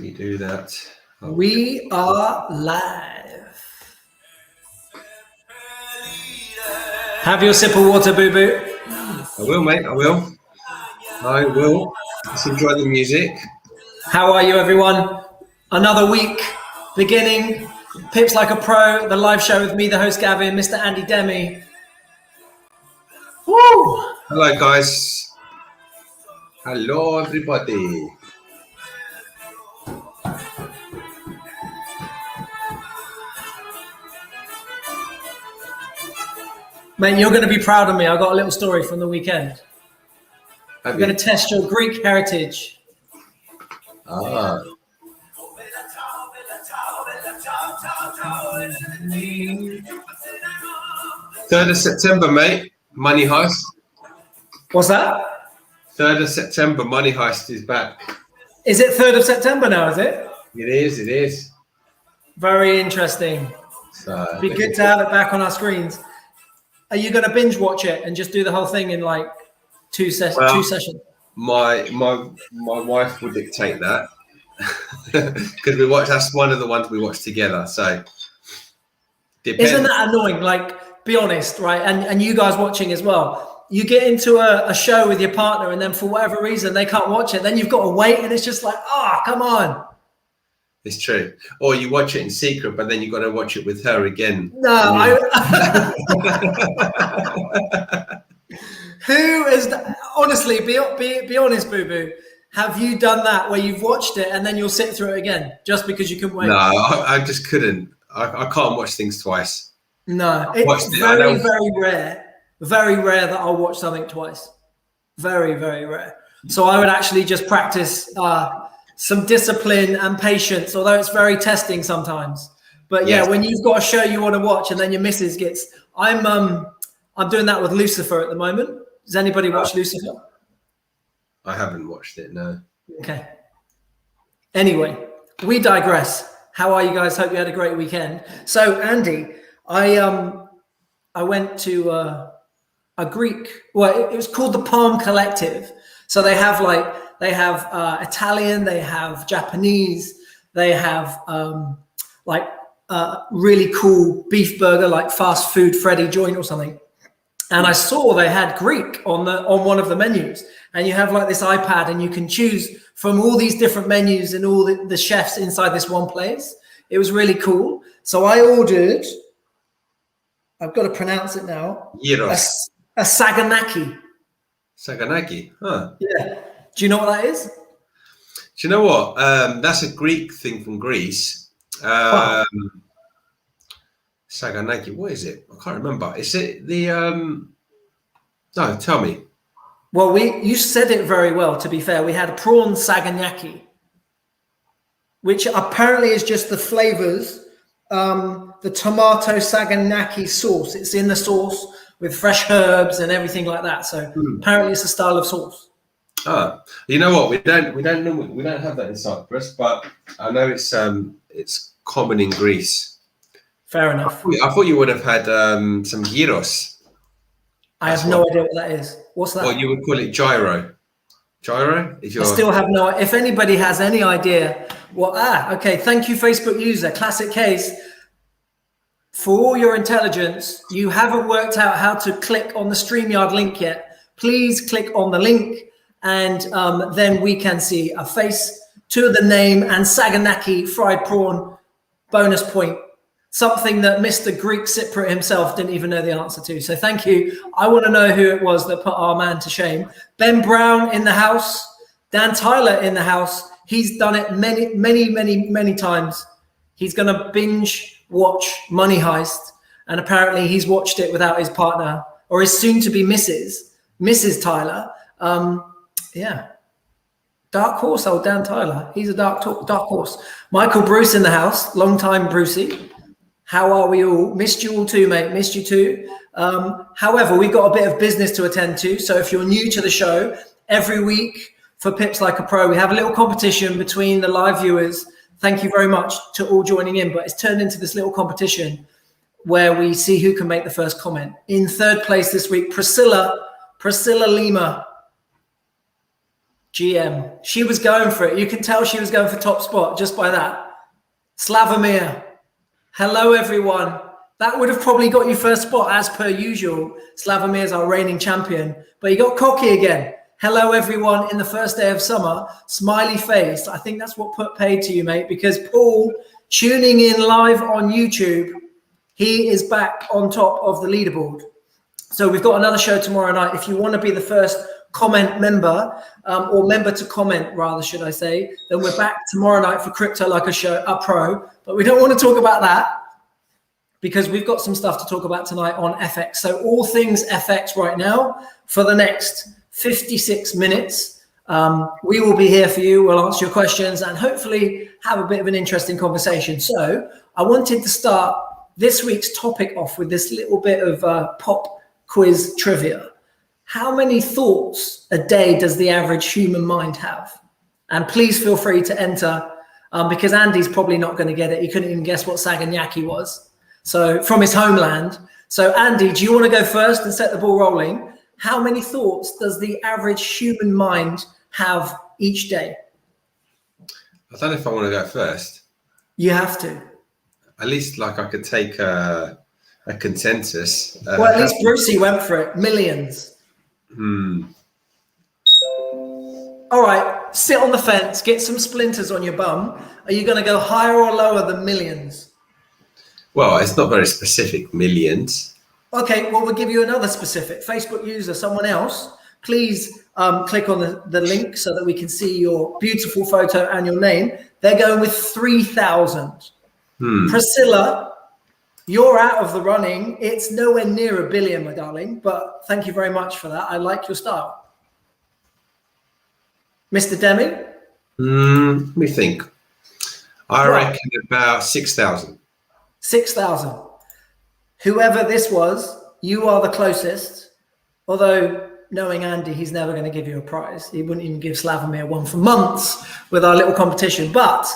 We do that. We are live. Have your sip of water, Boo Boo. I will, mate. I will. Let's enjoy the music. How are you, everyone? Another week beginning. Pips Like a Pro, the live show with me, the host Gavin, Mr. Andy Demi. Woo! Hello, guys. Hello, everybody. Mate, you're going to be proud of me. I got a little story from the weekend. I'm going to test your Greek heritage. Ah. 3rd of September, mate. Money Heist. What's that? 3rd of September, Money Heist is back. Is it 3rd of September now, is it? It is. Very interesting. So, be good to have it back on our screens. Are you going to binge watch it and just do the whole thing in like two sessions? My wife would dictate that because that's one of the ones we watch together. So depends. Isn't that annoying? Like, be honest, right? And you guys watching as well. You get into a show with your partner, and then for whatever reason they can't watch it. Then you've got to wait, and it's just like, come on. It's true. Or you watch it in secret, but then you've got to watch it with her again. No, who is that? Honestly, be honest, Boo Boo. Have you done that where you've watched it and then you'll sit through it again just because you couldn't wait? No, I just couldn't. I can't watch things twice. No, it's very, very rare. Very rare that I'll watch something twice. Very, very rare. So I would actually just practice some discipline and patience, although it's very testing sometimes. But yeah, when you've got a show you want to watch and then your missus gets, I'm doing that with Lucifer at the moment. Does anybody watch Lucifer? I haven't watched it, no. Okay. Anyway, we digress. How are you guys? Hope you had a great weekend. So Andy, I went to a Greek, well, it was called the Palm Collective. So they have Italian, they have Japanese, they have really cool beef burger, like fast food Freddy joint or something. And I saw they had Greek on one of the menus, and you have like this iPad and you can choose from all these different menus and all the chefs inside this one place. It was really cool. So I ordered, I've got to pronounce it now. Gyros. A saganaki. Saganaki, huh? Yeah. Do you know what that is? Do you know what? That's a Greek thing from Greece. Saganaki, what is it? I can't remember. Is it the no, tell me. Well, you said it very well, to be fair. We had prawn saganaki, which apparently is just the flavors, the tomato saganaki sauce. It's in the sauce with fresh herbs and everything like that. So apparently it's a style of sauce. You know what? We don't have that in Cyprus, but I know it's common in Greece. Fair enough. I thought you would have had some gyros. I have no idea what that is. What's that? Well, you would call it gyro. Gyro? I still have no. If anybody has any idea what? Okay. Thank you, Facebook user. Classic case. For all your intelligence, you haven't worked out how to click on the StreamYard link yet. Please click on the link, and then we can see a face to the name and Saganaki fried prawn bonus point. Something that Mr. Greek Cypriot himself didn't even know the answer to. So thank you. I want to know who it was that put our man to shame. Ben Brown in the house. Dan Tyler in the house. He's done it many times. He's going to binge watch Money Heist. And apparently he's watched it without his partner or his soon-to-be Mrs. Tyler. Yeah. Dark horse, old Dan Tyler. He's a dark horse. Michael Bruce in the house. Long time Brucey. How are we all? Missed you all too, mate. Missed you too. However, we've got a bit of business to attend to. So if you're new to the show, every week for Pips Like a Pro, we have a little competition between the live viewers. Thank you very much to all joining in. But it's turned into this little competition where we see who can make the first comment. In third place this week, Priscilla Lima. GM. She was going for it. You can tell she was going for top spot just by that. Slavomir. Hello, everyone. That would have probably got you first spot as per usual. Slavomir's our reigning champion, but he got cocky again. Hello, everyone, in the first day of summer. Smiley face. I think that's what put paid to you, mate, because Paul, tuning in live on YouTube, he is back on top of the leaderboard. So we've got another show tomorrow night. If you want to be the first comment member, or member to comment, rather, should I say, then we're back tomorrow night for Crypto Like a Show, a pro. But we don't want to talk about that because we've got some stuff to talk about tonight on FX. So all things FX right now for the next 56 minutes. We will be here for you. We'll answer your questions and hopefully have a bit of an interesting conversation. So I wanted to start this week's topic off with this little bit of pop quiz trivia. How many thoughts a day does the average human mind have? And please feel free to enter because Andy's probably not going to get it. He couldn't even guess what Saganyaki was. So from his homeland. So Andy, do you want to go first and set the ball rolling? How many thoughts does the average human mind have each day? I don't know if I want to go first. You have to. At least like I could take a consensus. Well, at least Brucey went for it. Millions. All right, sit on the fence, get some splinters on your bum. Are you going to go higher or lower than millions? Well, it's not very specific, millions. Okay, well, we'll give you another specific. Facebook user, someone else, please click on the link so that we can see your beautiful photo and your name. They're going with 3,000. Priscilla, you're out of the running. It's nowhere near 1 billion, my darling, but thank you very much for that. I like your style. Mr. Demi? Let me think. I reckon about 6,000. 6,000. Whoever this was, you are the closest. Although, knowing Andy, he's never going to give you a prize. He wouldn't even give Slavomir one for months with our little competition. But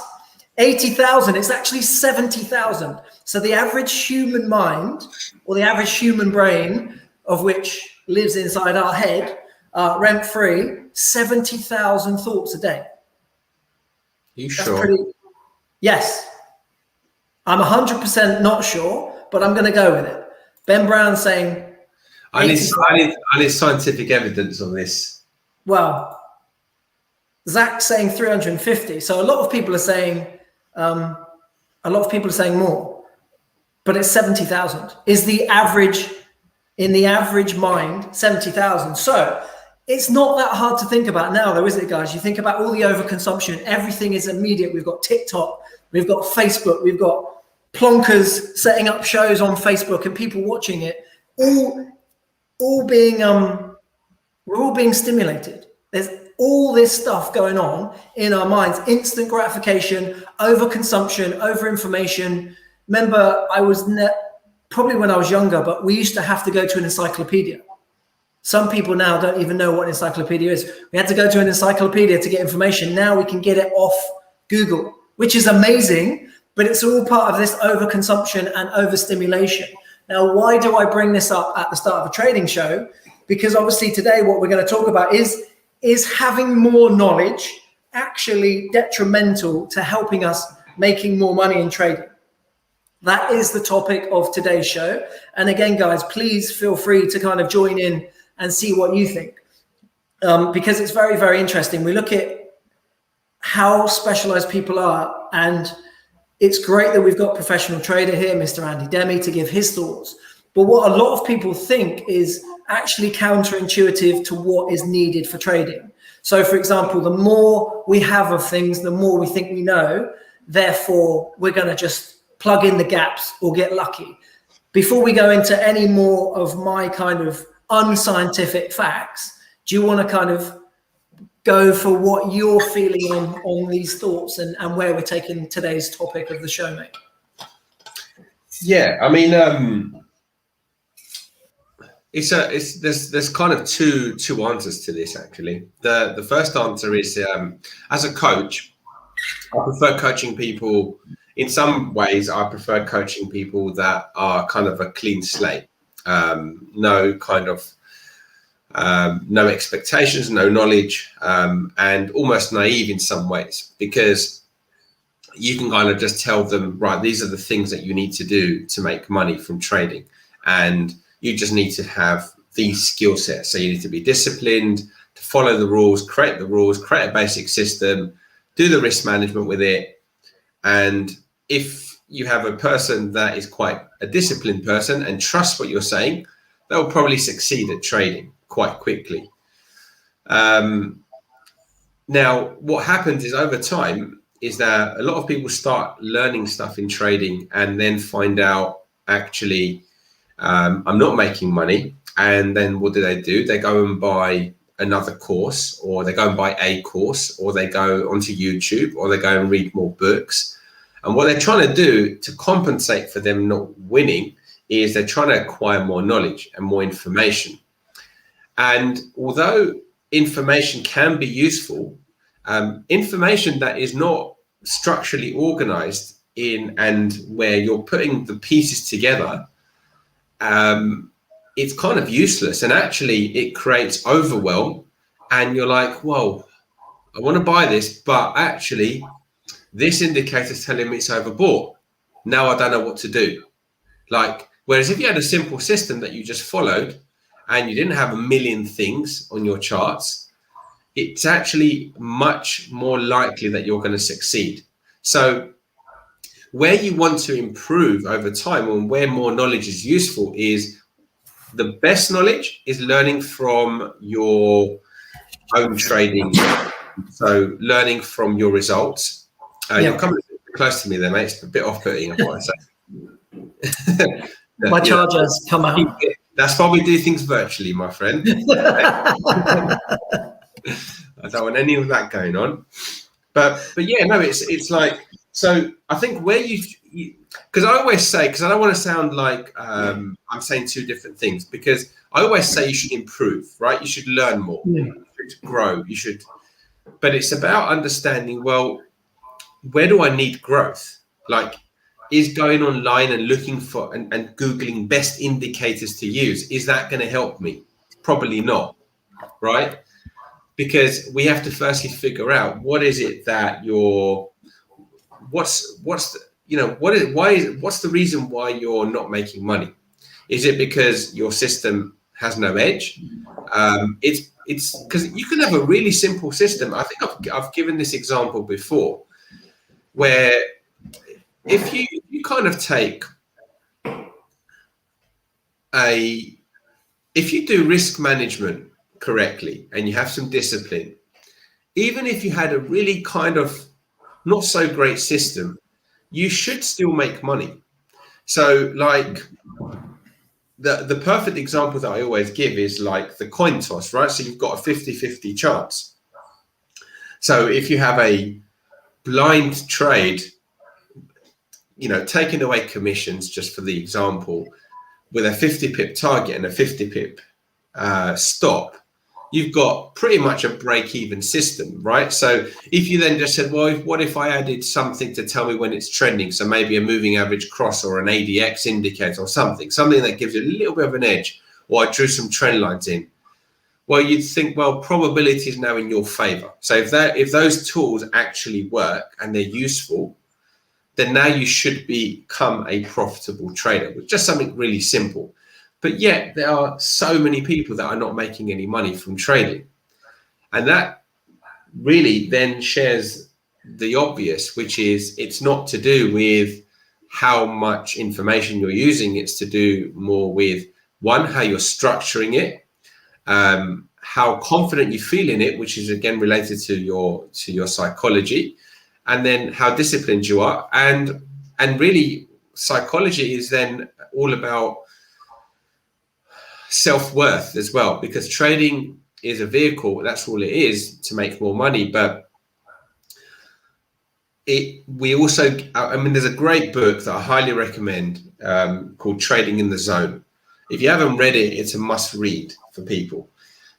80,000, it's actually 70,000. So the average human mind, or the average human brain, of which lives inside our head, rent-free, 70,000 thoughts a day. You sure? Yes. I'm 100% not sure, but I'm going to go with it. Ben Brown saying... I need scientific evidence on this. Well, Zach saying 350. So a lot of people are saying more, but it's 70,000 is the average in the average mind, 70,000. So it's not that hard to think about now, though, is it, guys? You think about all the overconsumption. Everything is immediate. We've got TikTok, we've got Facebook, we've got plonkers setting up shows on Facebook and people watching it. All being we're all being stimulated. There's all this stuff going on in our minds, instant gratification, overconsumption, overinformation. Remember, I was probably when I was younger, but we used to have to go to an encyclopedia. Some people now don't even know what an encyclopedia is. We had to go to an encyclopedia to get information. Now we can get it off Google, which is amazing, but it's all part of this overconsumption and overstimulation. Now, why do I bring this up at the start of a trading show? Because obviously today what we're going to talk about is having more knowledge actually detrimental to helping us making more money in trading? That is the topic of today's show. And again, guys, please feel free to kind of join in and see what you think. Because it's very, very interesting. We look at how specialized people are, and it's great that we've got professional trader here, Mr. Andy Demi, to give his thoughts. But what a lot of people think is actually counterintuitive to what is needed for trading. So, for example, the more we have of things, the more we think we know. Therefore, we're going to just plug in the gaps or get lucky. Before we go into any more of my kind of unscientific facts, do you want to kind of go for what you're feeling on these thoughts and where we're taking today's topic of the show, mate? Yeah, I mean, there's kind of two answers to this actually. The first answer is as a coach, I prefer coaching people. In some ways, I prefer coaching people that are kind of a clean slate, no kind of no expectations, no knowledge, and almost naive in some ways, because you can kind of just tell them, right, these are the things that you need to do to make money from trading. And you just need to have these skill sets. So you need to be disciplined, to follow the rules, create a basic system, do the risk management with it. And if you have a person that is quite a disciplined person and trusts what you're saying, they'll probably succeed at trading quite quickly. Now, what happens is over time is that a lot of people start learning stuff in trading and then find out, actually, I'm not making money. And then what do? They go and buy another course, or they go and buy a course, or they go onto YouTube, or they go and read more books. And what they're trying to do to compensate for them not winning is they're trying to acquire more knowledge and more information. And although information can be useful, information that is not structurally organized in and where you're putting the pieces together, it's kind of useless, and actually it creates overwhelm, and you're like, whoa, I want to buy this, but actually this indicator is telling me it's overbought. Now I don't know what to do. Like, whereas if you had a simple system that you just followed and you didn't have a million things on your charts, it's actually much more likely that you're going to succeed. So where you want to improve over time, and where more knowledge is useful, is the best knowledge is learning from your own trading. So learning from your results. You're coming close to me there, mate. It's a bit off-putting, I want to say. My charger's come out. That's why we do things virtually, my friend. I don't want any of that going on. But yeah, no, it's like, so I think where you because I always say, because I don't want to sound like I'm saying two different things, because I always say you should improve, right? You should learn more, you should grow, but it's about understanding, well, where do I need growth? Like, is going online and looking for and Googling best indicators to use, is that going to help me? Probably not, right? Because we have to firstly figure out what is it that what's the reason why you're not making money? Is it because your system has no edge? It's because you can have a really simple system. I think I've given this example before, where if you kind of take if you do risk management correctly and you have some discipline, even if you had a really kind of not so great system, you should still make money. So like the perfect example that I always give is like the coin toss, right? So you've got a 50-50 chance. So if you have a blind trade, taking away commissions, just for the example, with a 50 pip target and a 50 pip stop, you've got pretty much a break-even system, right? So if you then just said, well, what if I added something to tell me when it's trending? So maybe a moving average cross or an ADX indicator or something that gives you a little bit of an edge, or I drew some trend lines in. Well, you'd think, well, probability is now in your favor. So if those tools actually work and they're useful, then now you should become a profitable trader with just something really simple. But yet there are so many people that are not making any money from trading. And that really then shares the obvious, which is it's not to do with how much information you're using. It's to do more with, one, how you're structuring it, how confident you feel in it, which is again related to your psychology, and then how disciplined you are. And really psychology is then all about self-worth as well, because trading is a vehicle, that's all it is, to make more money. But there's a great book that I highly recommend called Trading in the Zone. If you haven't read it, it's a must read for people,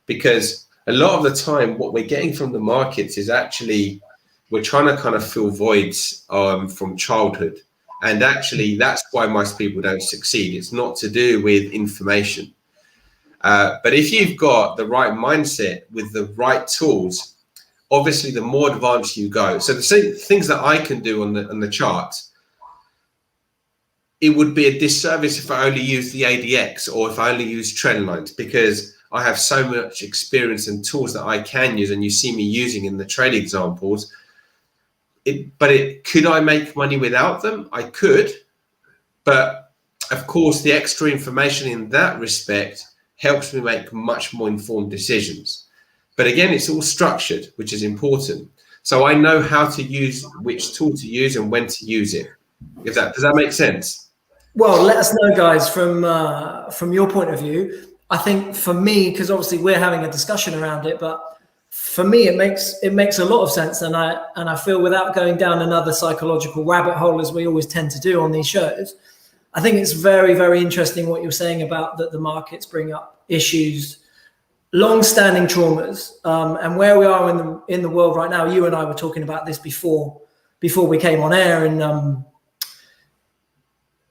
because a lot of the time what we're getting from the markets is actually we're trying to kind of fill voids from childhood, and actually that's why most people don't succeed. It's not to do with information. But if you've got the right mindset with the right tools, obviously the more advanced you go. So the same things that I can do on the chart, it would be a disservice if I only use the ADX or if I only use trend lines, because I have so much experience and tools that I can use, and you see me using in the trade examples. Could I make money without them? I could, but of course the extra information in that respect helps me make much more informed decisions. But again, it's all structured, which is important. So I know how to use which tool to use and when to use it. Does that make sense? Well, let us know, guys, from your point of view. I think for me, because obviously we're having a discussion around it, but for me, it makes a lot of sense, and I feel, without going down another psychological rabbit hole as we always tend to do on these shows, I think it's very, very interesting what you're saying about that the markets bring up issues, long-standing traumas, and where we are in the world right now. You and I were talking about this before we came on air, and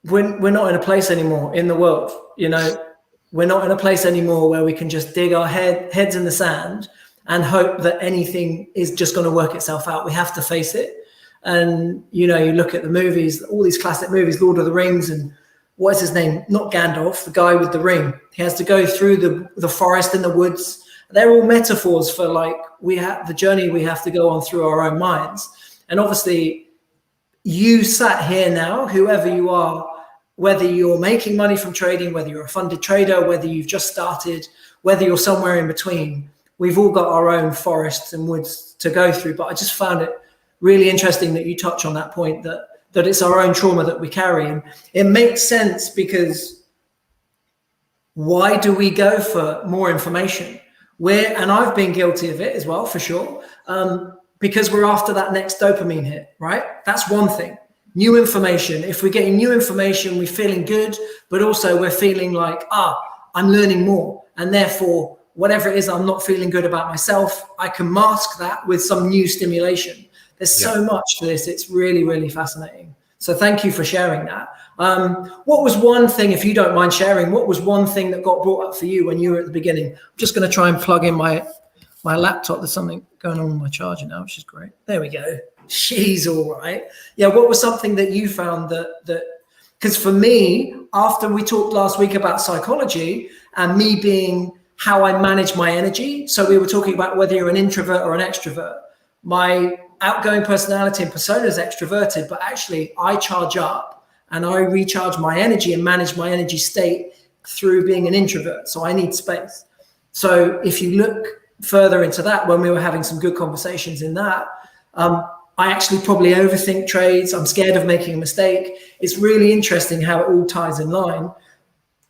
we're not in a place anymore in the world. We're not in a place anymore where we can just dig our heads in the sand and hope that anything is just going to work itself out. We have to face it. And, you look at the movies, all these classic movies, Lord of the Rings, and what is his name? Not Gandalf, the guy with the ring. He has to go through the forest and the woods. They're all metaphors for the journey we have to go on through our own minds. And obviously you sat here now, whoever you are, whether you're making money from trading, whether you're a funded trader, whether you've just started, whether you're somewhere in between, we've all got our own forests and woods to go through. But I just found it really interesting that you touch on that point, that it's our own trauma that we carry. And it makes sense, because why do we go for more information? And I've been guilty of it as well, for sure, because we're after that next dopamine hit, right? That's one thing. New information. If we're getting new information, we're feeling good, but also we're feeling like, I'm learning more. And therefore, whatever it is I'm not feeling good about myself, I can mask that with some new stimulation. There's so much to this. It's really, really fascinating. So thank you for sharing that. What was one thing, if you don't mind sharing, what was one thing that got brought up for you when you were at the beginning? I'm just going to try and plug in my laptop. There's something going on with my charger now, which is great. There we go. She's all right. Yeah. What was something that you found that because for me, after we talked last week about psychology and me being how I manage my energy. So we were talking about whether you're an introvert or an extrovert. My outgoing personality and persona is extroverted, but actually I charge up and I recharge my energy and manage my energy state through being an introvert. So I need space. So if you look further into that, when we were having some good conversations in that, I actually probably overthink trades. I'm scared of making a mistake. It's really interesting how it all ties in line.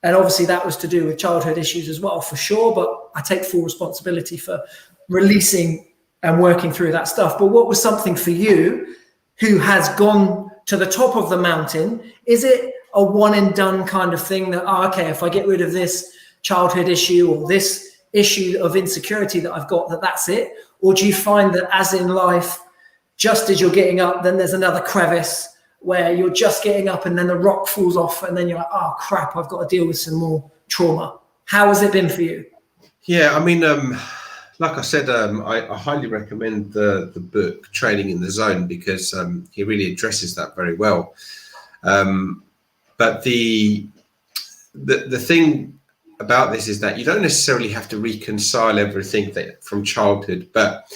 And obviously that was to do with childhood issues as well, for sure. But I take full responsibility for releasing and working through that stuff. But what was something for you who has gone to the top of the mountain? Is it a one and done kind of thing that, okay, if I get rid of this childhood issue or this issue of insecurity that I've got, that's it? Or do you find that, as in life, just as you're getting up, then there's another crevice where you're just getting up and then the rock falls off and then you're like, oh crap, I've got to deal with some more trauma? How has it been for you? Yeah, I mean, like I said, I highly recommend the book Trading in the Zone, because he really addresses that very well. But the thing about this is that you don't necessarily have to reconcile everything from childhood, but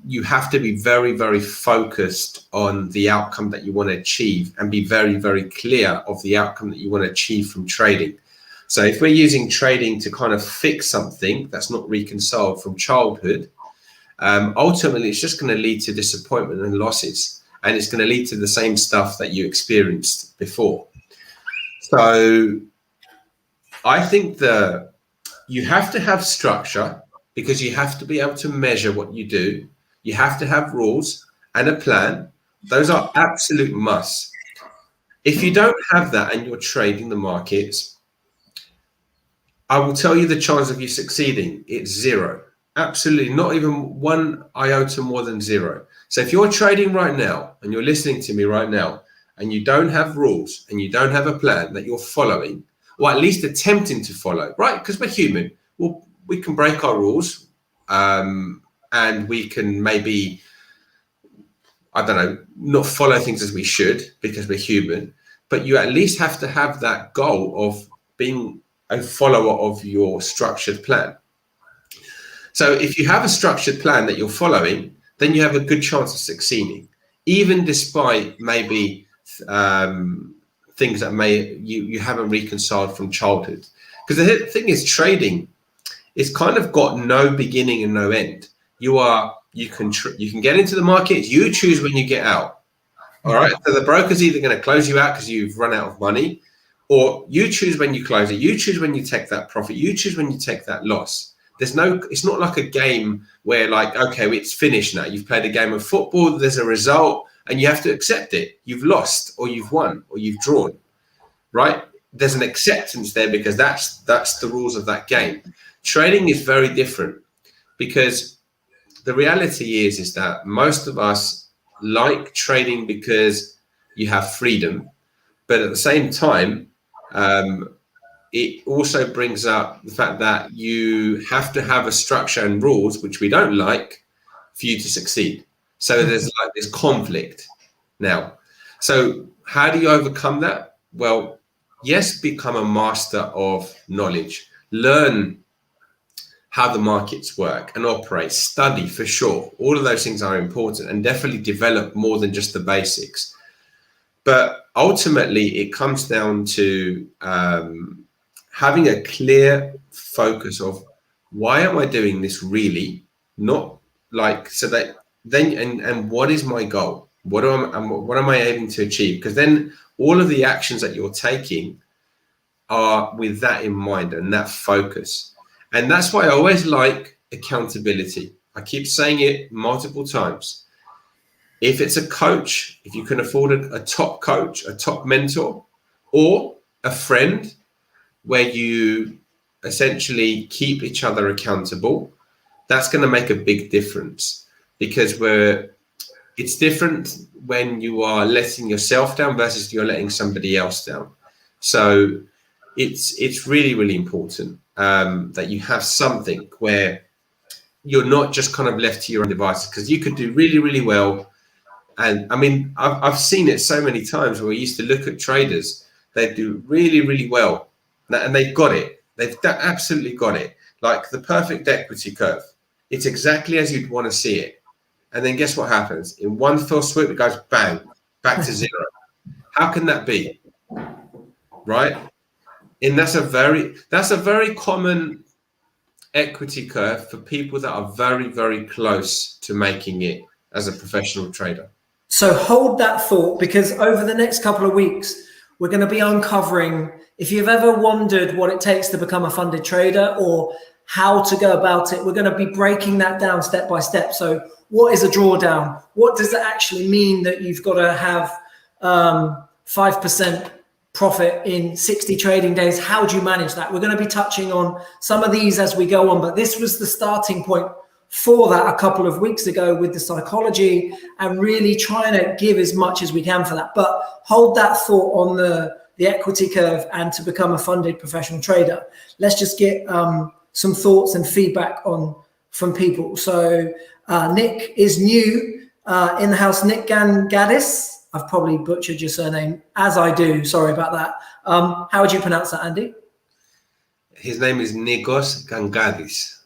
you have to be very, very focused on the outcome that you want to achieve and be very, very clear of the outcome that you want to achieve from trading. So if we're using trading to kind of fix something that's not reconciled from childhood, ultimately it's just going to lead to disappointment and losses, and it's going to lead to the same stuff that you experienced before. So I think that you have to have structure, because you have to be able to measure what you do. You have to have rules and a plan. Those are absolute musts. If you don't have that and you're trading the markets, I will tell you the chance of you succeeding, it's zero. Absolutely, not even one iota more than zero. So if you're trading right now and you're listening to me right now and you don't have rules and you don't have a plan that you're following, or at least attempting to follow, right? Because we're human. Well, we can break our rules, and we can maybe, I don't know, not follow things as we should because we're human. But you at least have to have that goal of being a follower of your structured plan. So if you have a structured plan that you're following, then you have a good chance of succeeding, even despite maybe things that you haven't reconciled from childhood. Because the thing is, trading is kind of got no beginning and no end. You can get into the market. You choose when you get out. All right. So the broker's either going to close you out because you've run out of money, or you choose when you close it. You choose when you take that profit. You choose when you take that loss. It's not like a game where like, okay, it's finished now. You've played a game of football. There's a result and you have to accept it. You've lost or you've won or you've drawn, right? There's an acceptance there because that's the rules of that game. Trading is very different because the reality is that most of us like trading because you have freedom, but at the same time, it also brings up the fact that you have to have a structure and rules, which we don't like, for you to succeed. So there's like this conflict now. So how do you overcome that? Well, yes, become a master of knowledge. Learn how the markets work and operate. Study for sure. All of those things are important, and definitely develop more than just the basics. But ultimately, it comes down to having a clear focus of why am I doing this really? Not like, so that then, and what is my goal? What am I aiming to achieve? Because then all of the actions that you're taking are with that in mind and that focus. And that's why I always like accountability. I keep saying it multiple times. If it's a coach, if you can afford a top coach, a top mentor, or a friend where you essentially keep each other accountable, that's going to make a big difference, because it's different when you are letting yourself down versus you're letting somebody else down. So it's really, really important that you have something where you're not just kind of left to your own devices, because you could do really, really well. And I mean, I've seen it so many times where we used to look at traders, they do really, really well. And they've got it. They've absolutely got it. Like the perfect equity curve. It's exactly as you'd want to see it. And then guess what happens? In one fell swoop, it goes bang, back to zero. How can that be? Right? And that's a very common equity curve for people that are very, very close to making it as a professional trader. So hold that thought, because over the next couple of weeks, we're going to be uncovering, if you've ever wondered what it takes to become a funded trader or how to go about it, we're going to be breaking that down step by step. So what is a drawdown? What does it actually mean that you've got to have 5% profit in 60 trading days? How do you manage that? We're going to be touching on some of these as we go on, but this was the starting point for that a couple of weeks ago with the psychology, and really trying to give as much as we can for that. But hold that thought on the equity curve and to become a funded professional trader. Let's just get some thoughts and feedback from people. So Nick is new in the house. Nick Gangadis. I've probably butchered your surname, as I do. Sorry about that. How would you pronounce that, Andy? His name is Nikos Gangadis.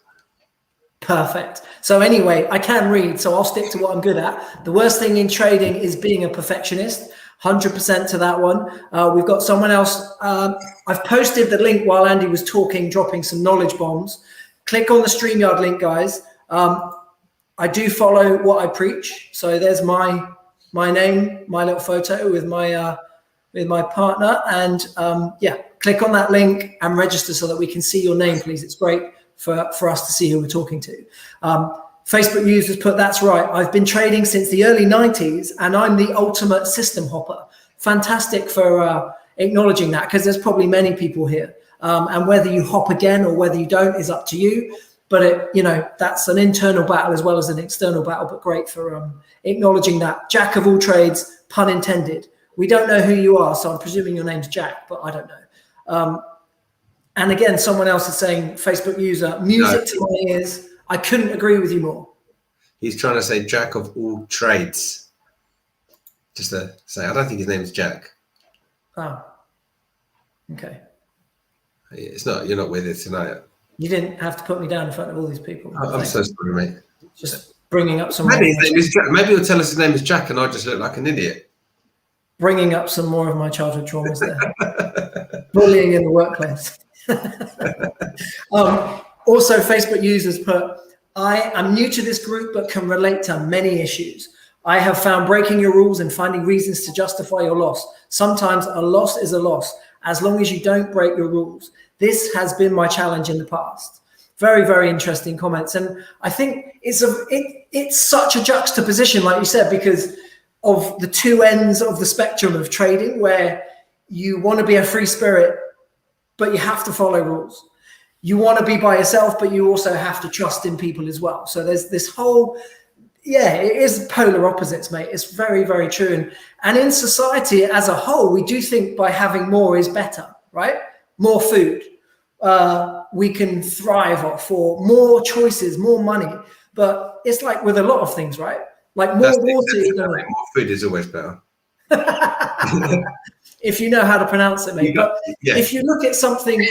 Perfect. So anyway, I can read, so I'll stick to what I'm good at. The worst thing in trading is being a perfectionist. 100% to that one. We've got someone else. I've posted the link while Andy was talking, dropping some knowledge bombs. Click on the StreamYard link, guys. I do follow what I preach. So there's my name, my little photo with my partner. And yeah, click on that link and register so that we can see your name, please. It's great for us to see who we're talking to. Facebook users put, that's right, I've been trading since the early 90s and I'm the ultimate system hopper. Fantastic for acknowledging that, because there's probably many people here. And whether you hop again or whether you don't is up to you. But that's an internal battle as well as an external battle, but great for acknowledging that. Jack of all trades, pun intended. We don't know who you are, so I'm presuming your name's Jack, but I don't know. And again, someone else is saying, Facebook user, music to my ears. I couldn't agree with you more. He's trying to say Jack of all trades. Just to say, I don't think his name is Jack. Oh, okay. It's not. You're not with it tonight. You didn't have to put me down in front of all these people. I'm so sorry, mate. Just bringing up some. Maybe his name is Jack. Maybe he'll tell us his name is Jack, and I just look like an idiot. Bringing up some more of my childhood traumas there. Bullying in the workplace. Also, Facebook users put, I am new to this group, but can relate to many issues. I have found breaking your rules and finding reasons to justify your loss. Sometimes a loss is a loss, as long as you don't break your rules. This has been my challenge in the past. Very, very interesting comments. And I think it's such a juxtaposition, like you said, because of the two ends of the spectrum of trading, where you want to be a free spirit, but you have to follow rules. You want to be by yourself, but you also have to trust in people as well. So there's this whole, it is polar opposites, mate. It's very, very true. And in society as a whole, we do think by having more is better, right? More food, we can thrive off, or more choices, more money. But it's like with a lot of things, right? Like more water. More food is always better. If you know how to pronounce it, mate. But if you look at something,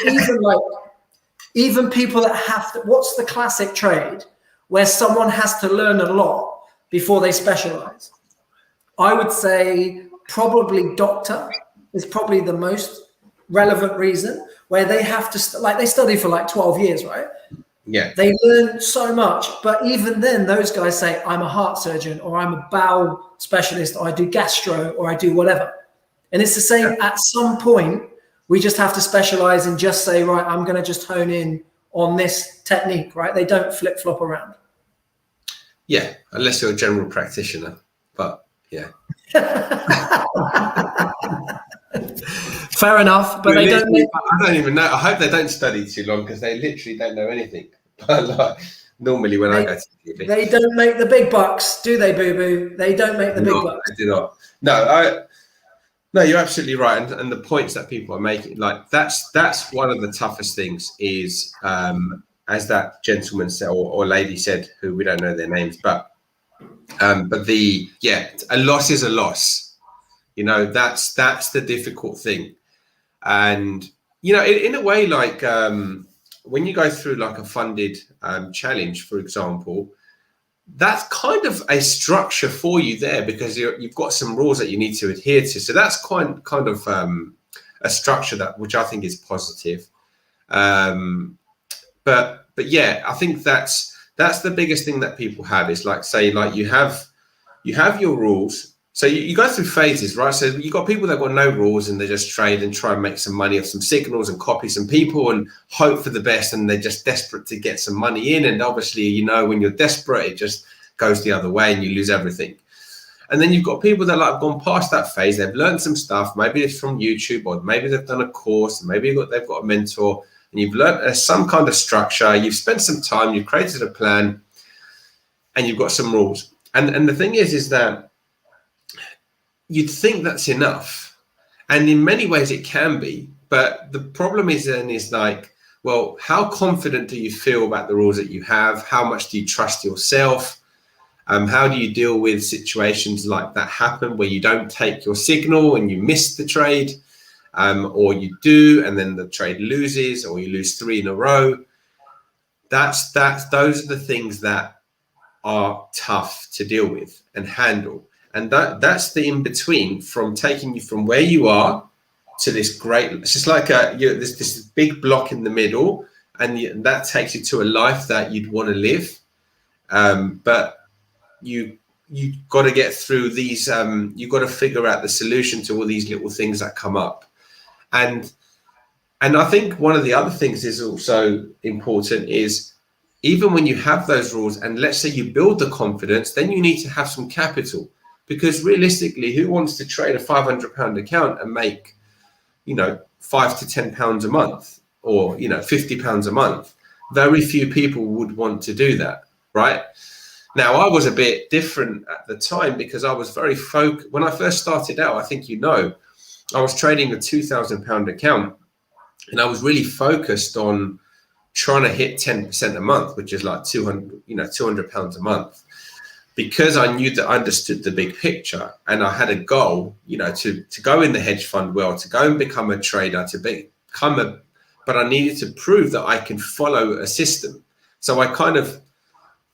even people that have to, what's the classic trade where someone has to learn a lot before they specialize? I would say probably doctor is probably the most relevant reason, where they have to, they study for like 12 years, right? Yeah. They learn so much, but even then those guys say, I'm a heart surgeon, or I'm a bowel specialist, or I do gastro, or I do whatever. And it's the same. At some point, we just have to specialize and just say, right, I'm going to just hone in on this technique, right? They don't flip-flop around. Yeah, unless you're a general practitioner, but yeah. Fair enough, but they don't. I don't even know. I hope they don't study too long, because they literally don't know anything. But like, normally when I go to TV, they don't make the big bucks, do they, Boo Boo? They don't make the big bucks. They do not. No, you're absolutely right. And the points that people are making, like that's one of the toughest things. Is as that gentleman said, or lady said, who we don't know their names, but a loss is a loss. You know, that's the difficult thing. And, you know, in a way, like when you go through like a funded challenge, for example, that's kind of a structure for you there, because you've got some rules that you need to adhere to. So that's kind of a structure which I think is positive. But yeah, I think that's the biggest thing that people have, is like, say, like you have your rules. So you go through phases, right? So you got people that got no rules, and they just trade and try and make some money off some signals and copy some people and hope for the best, and they're just desperate to get some money in. And obviously, you know, when you're desperate, it just goes the other way and you lose everything. And then you've got people that like gone past that phase. They've learned some stuff. Maybe it's from YouTube, or maybe they've done a course, maybe they've got a mentor, and you've learned some kind of structure. You've spent some time, you've created a plan, and you've got some rules. And the thing is that you'd think that's enough, and in many ways it can be, but the problem is like, well, how confident do you feel about the rules that you have? How much do you trust yourself? How do you deal with situations like that happen, where you don't take your signal and you miss the trade, or you do and then the trade loses, or you lose 3 in a row? Those are the things that are tough to deal with and handle. And that's the in-between, from taking you from where you are to this great, it's just like this big block in the middle, and that takes you to a life that you'd want to live. But you got to get through these, you've got to figure out the solution to all these little things that come up. And I think one of the other things is also important is, even when you have those rules, and let's say you build the confidence, then you need to have some capital. Because realistically, who wants to trade a £500 account and make, you know, £5 to £10 a month, or, you know, £50 a month? Very few people would want to do that, right? Now, I was a bit different at the time, because I was very focused. When I first started out, I think, you know, I was trading a £2,000 account, And I was really focused on trying to hit 10% a month, which is like 200 pounds a month, because I knew that I understood the big picture, and I had a goal, to go in the hedge fund world, to go and become a trader, but I needed to prove that I can follow a system. So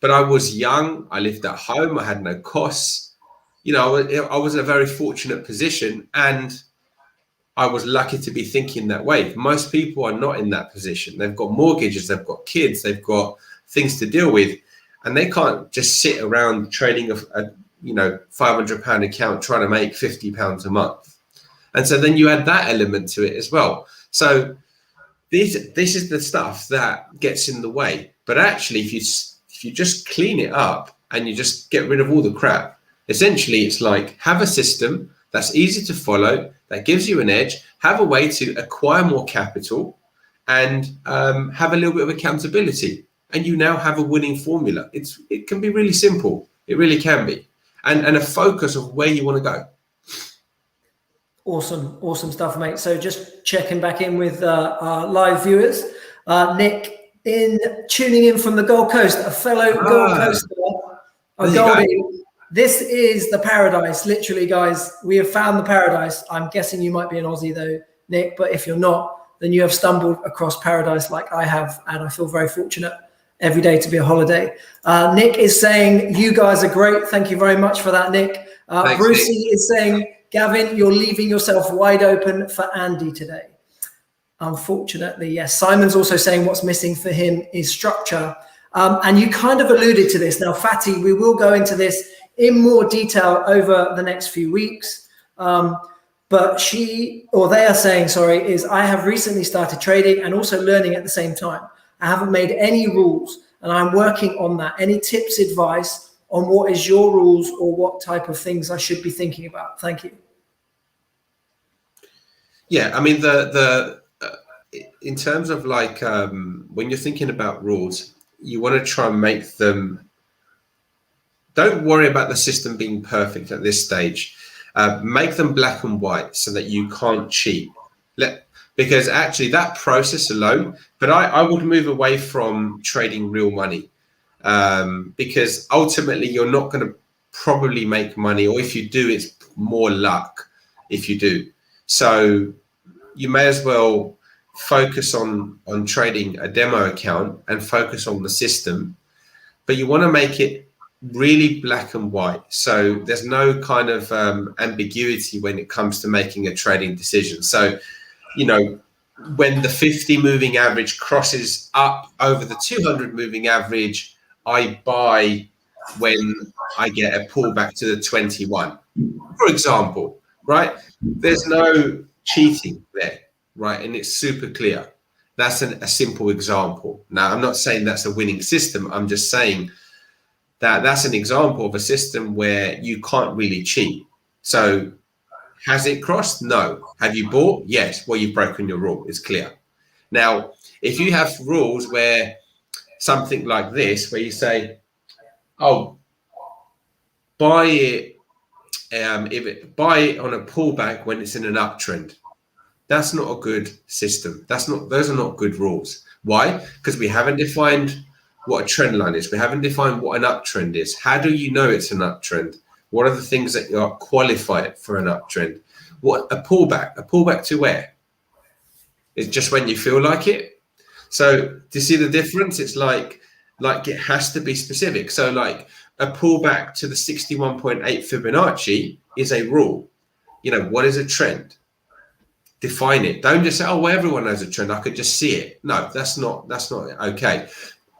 but I was young, I lived at home, I had no costs, I was in a very fortunate position, and I was lucky to be thinking that way. Most people are not in that position. They've got mortgages, they've got kids, they've got things to deal with, and they can't just sit around trading a £500 account trying to make £50 a month. And so then you add that element to it as well. So this is the stuff that gets in the way. But actually, if you just clean it up and you just get rid of all the crap, essentially it's like, have a system that's easy to follow, that gives you an edge, have a way to acquire more capital, and have a little bit of accountability. And you now have a winning formula. It can be really simple. It really can be. And a focus of where you want to go. Awesome stuff, mate. So just checking back in with our live viewers. Nick, tuning in from the Gold Coast, a fellow Gold Coaster, Goldie. This is the paradise, literally, guys. We have found the paradise. I'm guessing you might be an Aussie though, Nick, but if you're not, then you have stumbled across paradise like I have, and I feel very fortunate every day to be a holiday. Nick is saying, you guys are great. Thank you very much for that, Nick. Thanks, Brucey Nick. is saying, Gavin, you're leaving yourself wide open for Andy today. Unfortunately, yes. Simon's also saying what's missing for him is structure. And you kind of alluded to this. Now, Fatty, we will go into this in more detail over the next few weeks. But they are saying, is I have recently started trading and also learning at the same time. I haven't made any rules, and I'm working on that. Any tips, advice on what is your rules or what type of things I should be thinking about? Thank you. Yeah, I mean, in terms of like when you're thinking about rules, you want to try and make them. Don't worry about the system being perfect at this stage. Make them black and white so that you can't cheat. Because actually that process alone, but I would move away from trading real money because ultimately you're not going to probably make money, or if you do, it's more luck if you do. So you may as well focus on trading a demo account and focus on the system, but you want to make it really black and white. So there's no kind of ambiguity when it comes to making a trading decision. So, when the 50 moving average crosses up over the 200 moving average, I buy when I get a pullback to the 21, for example, right? There's no cheating there, right? And it's super clear. That's a simple example. Now, I'm not saying that's a winning system. I'm just saying that's an example of a system where you can't really cheat. So has it crossed? No. Have you bought? Yes. Well, you've broken your rule. It's clear. Now, if you have rules where something like this, where you say, oh, buy it on a pullback when it's in an uptrend, that's not a good system. Those are not good rules. Why? Because we haven't defined what a trend line is. We haven't defined what an uptrend is. How do you know it's an uptrend? What are the things that are qualified for an uptrend? What a pullback to where? It's just when you feel like it. So do you see the difference? It's like it has to be specific. So like a pullback to the 61.8 Fibonacci is a rule. What is a trend? Define it. Don't just say, oh, well, everyone knows a trend. I could just see it. No, that's not okay.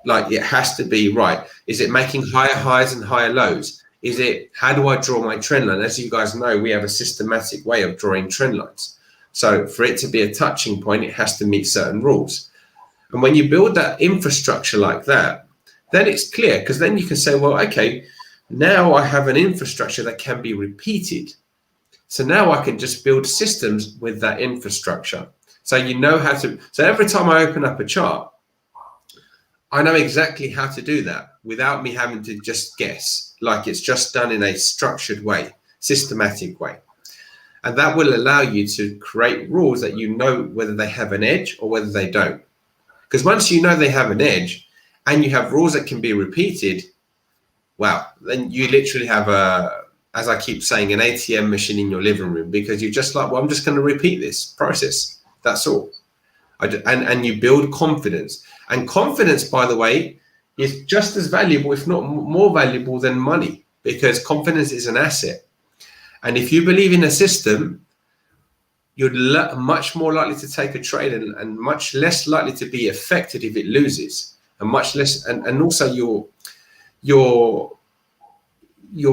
Like it has to be right. Is it making higher highs and higher lows? How do I draw my trend line? As you guys know, we have a systematic way of drawing trend lines. So for it to be a touching point, it has to meet certain rules. And when you build that infrastructure like that, then it's clear, because then you can say, well, okay, now I have an infrastructure that can be repeated. So now I can just build systems with that infrastructure. So so every time I open up a chart, I know exactly how to do that without me having to just guess, like it's just done in a structured way, systematic way. And that will allow you to create rules that you know whether they have an edge or whether they don't. Because once you know they have an edge and you have rules that can be repeated, wow, then you literally have as I keep saying, an ATM machine in your living room, because you're just like, well, I'm just going to repeat this process. That's all. And you build confidence. And confidence, by the way, is just as valuable, if not more valuable than money, because confidence is an asset. And if you believe in a system, you're much more likely to take a trade and much less likely to be affected if it loses, and much less, and also you're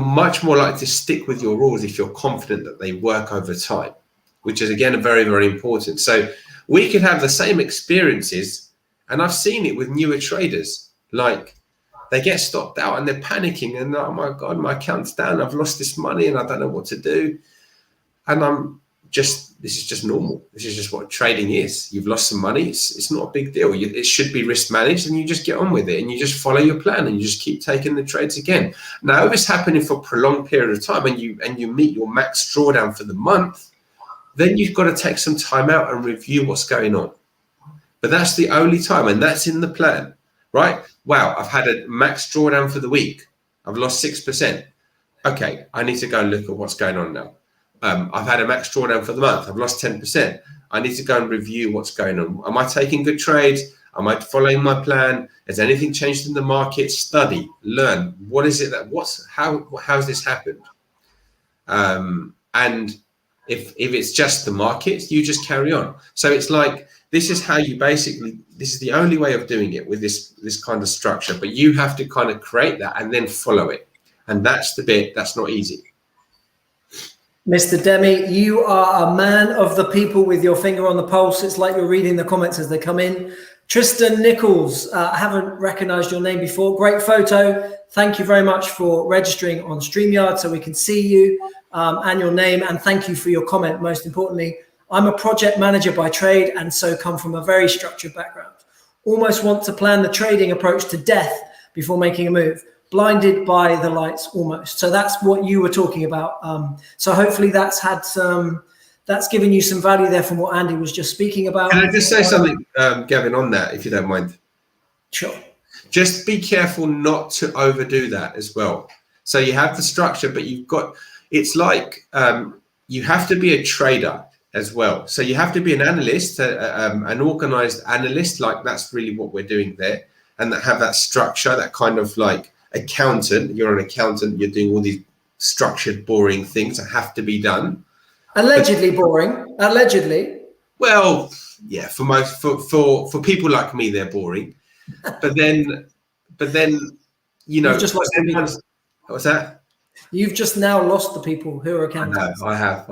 much more likely to stick with your rules if you're confident that they work over time, which is again very, very important. So we could have the same experiences, and I've seen it with newer traders, like they get stopped out and they're panicking and, oh my God, my account's down, I've lost this money and I don't know what to do. And this is just normal. This is just what trading is. You've lost some money. It's not a big deal. It should be risk managed, and you just get on with it and you just follow your plan and you just keep taking the trades again. Now, if it's happening for a prolonged period of time and you meet your max drawdown for the month, then you've got to take some time out and review what's going on. But that's the only time, and that's in the plan, right? Wow, I've had a max drawdown for the week. I've lost 6%. Okay, I need to go and look at what's going on now. I've had a max drawdown for the month. I've lost 10%. I need to go and review what's going on. Am I taking good trades? Am I following my plan? Has anything changed in the market? Study, learn. What is it how's this happened? And if it's just the markets, you just carry on. So it's like, this is the only way of doing it with this kind of structure, but you have to kind of create that and then follow it. And that's the bit that's not easy. Mr. Demi, you are a man of the people with your finger on the pulse. It's like you're reading the comments as they come in. Tristan Nichols, I haven't recognized your name before. Great photo. Thank you very much for registering on StreamYard so we can see you and your name. And thank you for your comment, most importantly. I'm a project manager by trade and so come from a very structured background. Almost want to plan the trading approach to death before making a move. Blinded by the lights almost. So that's what you were talking about. So hopefully that's given you some value there from what Andy was just speaking about. Can I just say something, Gavin, on that, if you don't mind? Sure. Just be careful not to overdo that as well. So you have the structure, but it's like you have to be a trader as well. So you have to be an analyst, an organized analyst, like that's really what we're doing there. And that have that structure, that kind of like accountant. You're an accountant, you're doing all these structured, boring things that have to be done. Allegedly boring. Allegedly. Well, yeah, for people like me, they're boring. But then, you know, just lost the people. What's that? You've just now lost the people who are accountants. I have.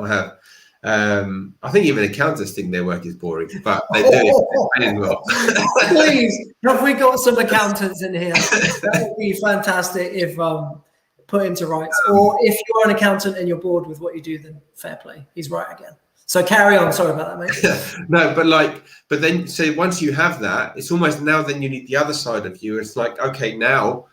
I think even accountants think their work is boring, but they do it well. Please, have we got some accountants in here? That would be fantastic if put into rights. Or if you're an accountant and you're bored with what you do, then fair play. He's right again. So carry on. Sorry about that, mate. No, but then, so once you have that, it's almost now then you need the other side of you. It's like, okay, now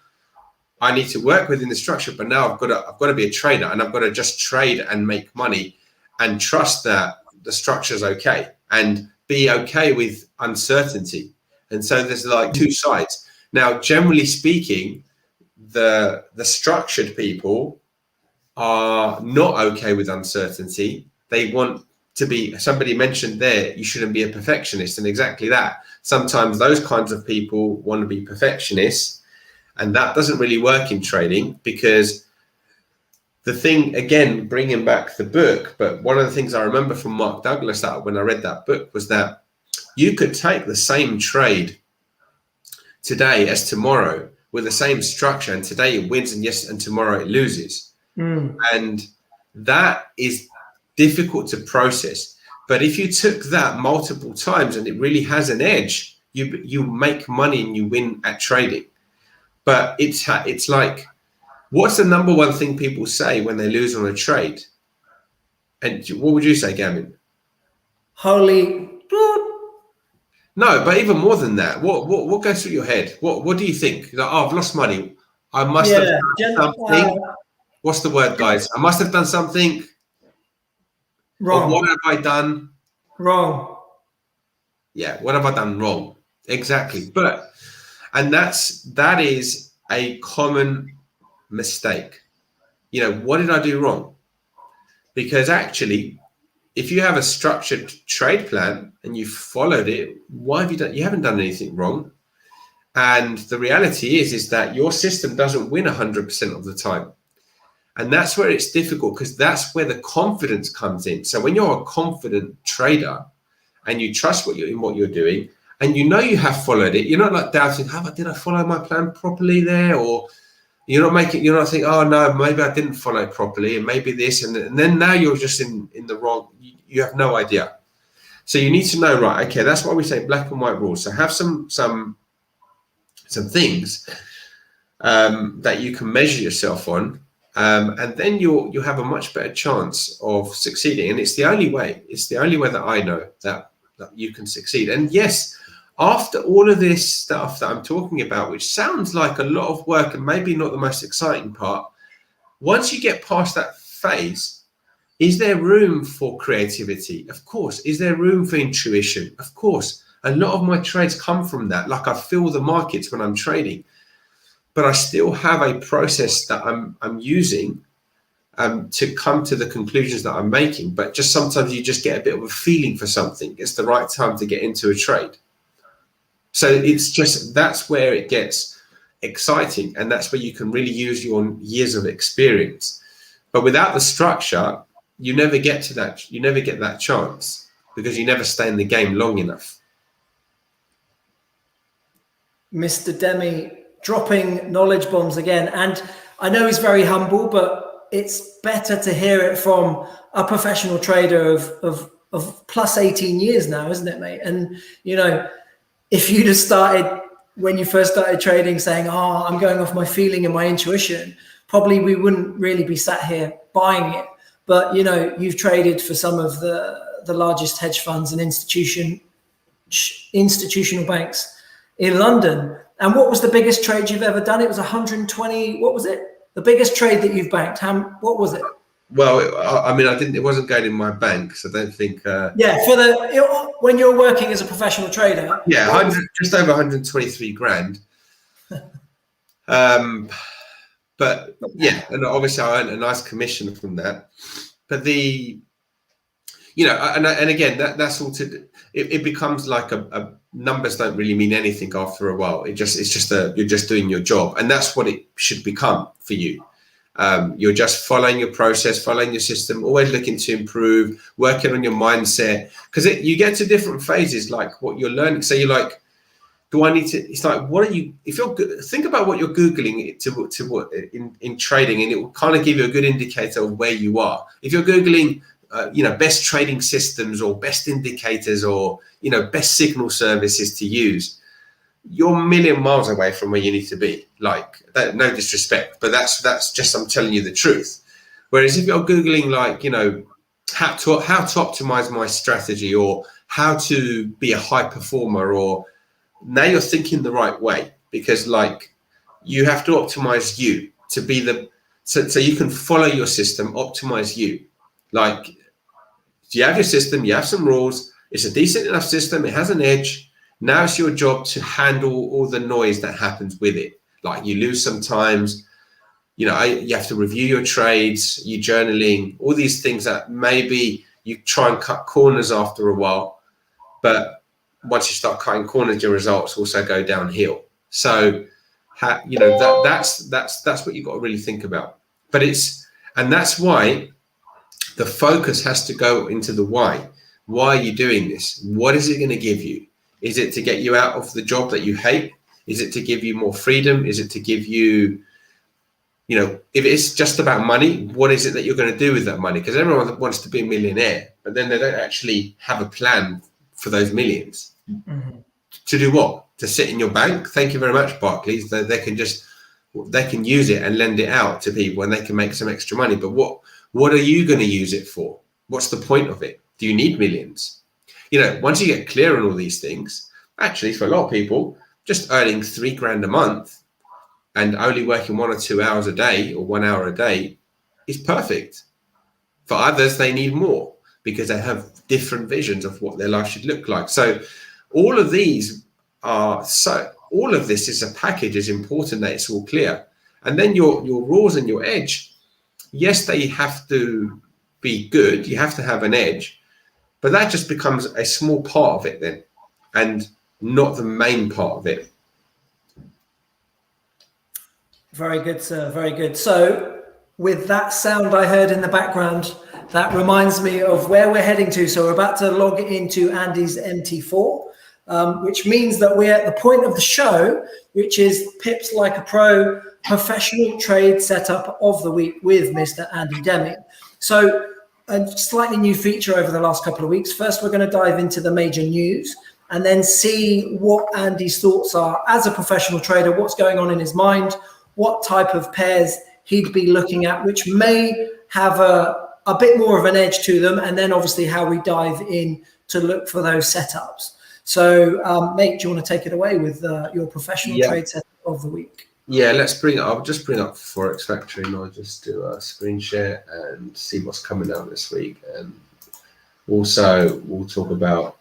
I need to work within the structure, but now I've got to be a trader, and I've got to just trade and make money and trust that the structure is okay and be okay with uncertainty. And so there's like two sides. Now, generally speaking, the structured people are not okay with uncertainty. They want to be, somebody mentioned there, you shouldn't be a perfectionist, and exactly that. Sometimes those kinds of people want to be perfectionists, and that doesn't really work in trading, because the thing, again, bringing back the book, but one of the things I remember from Mark Douglas when I read that book was that you could take the same trade today as tomorrow with the same structure, and today it wins and tomorrow it loses. And that is difficult to process. But if you took that multiple times and it really has an edge, you make money and you win at trading. But it's like, what's the number one thing people say when they lose on a trade? And what would you say, Gavin? Holy. No, but even more than that, what goes through your head? What do you think? Like, oh, I've lost money. I must have done something. What's the word, guys? I must have done something. Wrong. Or what have I done? Wrong. Yeah, what have I done wrong? Exactly. And that is a common mistake. What did I do wrong? Because actually, if you have a structured trade plan and you followed it, why have you done? You haven't done anything wrong. And the reality is that your system doesn't win 100% of the time. And that's where it's difficult, because that's where the confidence comes in. So when you're a confident trader and you trust what you're doing, and you have followed it, you're not like doubting, did I follow my plan properly there? Or you're not thinking, oh no, maybe I didn't follow it properly, and maybe this, and then now you're just in the wrong. You have no idea. So you need to know, right? Okay, that's why we say black and white rules. So have some things that you can measure yourself on, and then you'll have a much better chance of succeeding. And it's the only way. It's the only way that I know that you can succeed. And yes, after all of this stuff that I'm talking about, which sounds like a lot of work and maybe not the most exciting part, once you get past that phase, is there room for creativity? Of course. Is there room for intuition? Of course. A lot of my trades come from that. Like, I feel the markets when I'm trading, but I still have a process that I'm using to come to the conclusions that I'm making. But just sometimes you just get a bit of a feeling for something. It's the right time to get into a trade. So that's where it gets exciting, and that's where you can really use your years of experience. But without the structure, you never get to that. You never get that chance, because you never stay in the game long enough. Mr. Demi dropping knowledge bombs again. And I know he's very humble, but it's better to hear it from a professional trader of plus 18 years now, isn't it, mate? And, if you'd have started when you first started trading saying, oh, I'm going off my feeling and my intuition, probably we wouldn't really be sat here buying it. But, you've traded for some of the largest hedge funds and institutional banks in London. And what was the biggest trade you've ever done? It was 120. What was it? The biggest trade that you've banked? What was it? Well, it wasn't going in my bank, so I don't think. When you're working as a professional trader. Yeah, just over 123 grand. But yeah, and obviously I earned a nice commission from that. But and again, that's all it becomes like a numbers don't really mean anything after a while. You're just doing your job, and that's what it should become for you. You're just following your process, following your system, always looking to improve, working on your mindset, because you get to different phases, like what you're learning. So you're like, do I need to? It's like, what are you? If you're think about what you're googling to what in trading, and it will kind of give you a good indicator of where you are. If you're googling, best trading systems or best indicators or best signal services to use, you're a million miles away from where you need to be. Like, no disrespect, but that's just, I'm telling you the truth. Whereas if you're googling how to optimize my strategy, or how to be a high performer, or now you're thinking the right way, because you have to optimize you to be so you can follow your system, optimize you. Like, you have your system, you have some rules, it's a decent enough system, it has an edge. Now it's your job to handle all the noise that happens with it. Like, you lose sometimes, you have to review your trades, you journaling, all these things that maybe you try and cut corners after a while, but once you start cutting corners, your results also go downhill. So, that's what you've got to really think about. And that's why the focus has to go into the why. Why are you doing this? What is it going to give you? Is it to get you out of the job that you hate? Is it to give you more freedom? Is it to give you, if it's just about money, what is it that you're going to do with that money? Because everyone wants to be a millionaire, but then they don't actually have a plan for those millions. Mm-hmm. To do what? To sit in your bank? Thank you very much, Barclays. They can use it and lend it out to people, and they can make some extra money. But what are you going to use it for? What's the point of it? Do you need millions? Once you get clear on all these things, actually, for a lot of people, just earning $3,000 a month and only working 1 or 2 hours a day or 1 hour a day is perfect. For others, they need more. because they have different visions of what their life should look like. So all of this is a package. It's important that it's all clear. And then your rules and your edge, yes, they have to be good. You have to have an edge, but that just becomes a small part of it then, and not the main part of it. Very good, sir. Very good. So with that sound I heard in the background, that reminds me of where we're heading to. So we're about to log into Andy's MT4, which means that we're at the point of the show, which is Pips Like a Pro professional trade setup of the week with Mr. Andy Demi. So a slightly new feature over the last couple of weeks. First, we're going to dive into the major news and then see what Andy's thoughts are as a professional trader, what's going on in his mind, what type of pairs he'd be looking at, which may have a bit more of an edge to them, and then obviously how we dive in to look for those setups. So, mate, do you want to take it away with your professional trade setup of the week? Yeah, I'll just bring up Forex Factory, and I'll just do a screen share and see what's coming out this week. And also, we'll talk about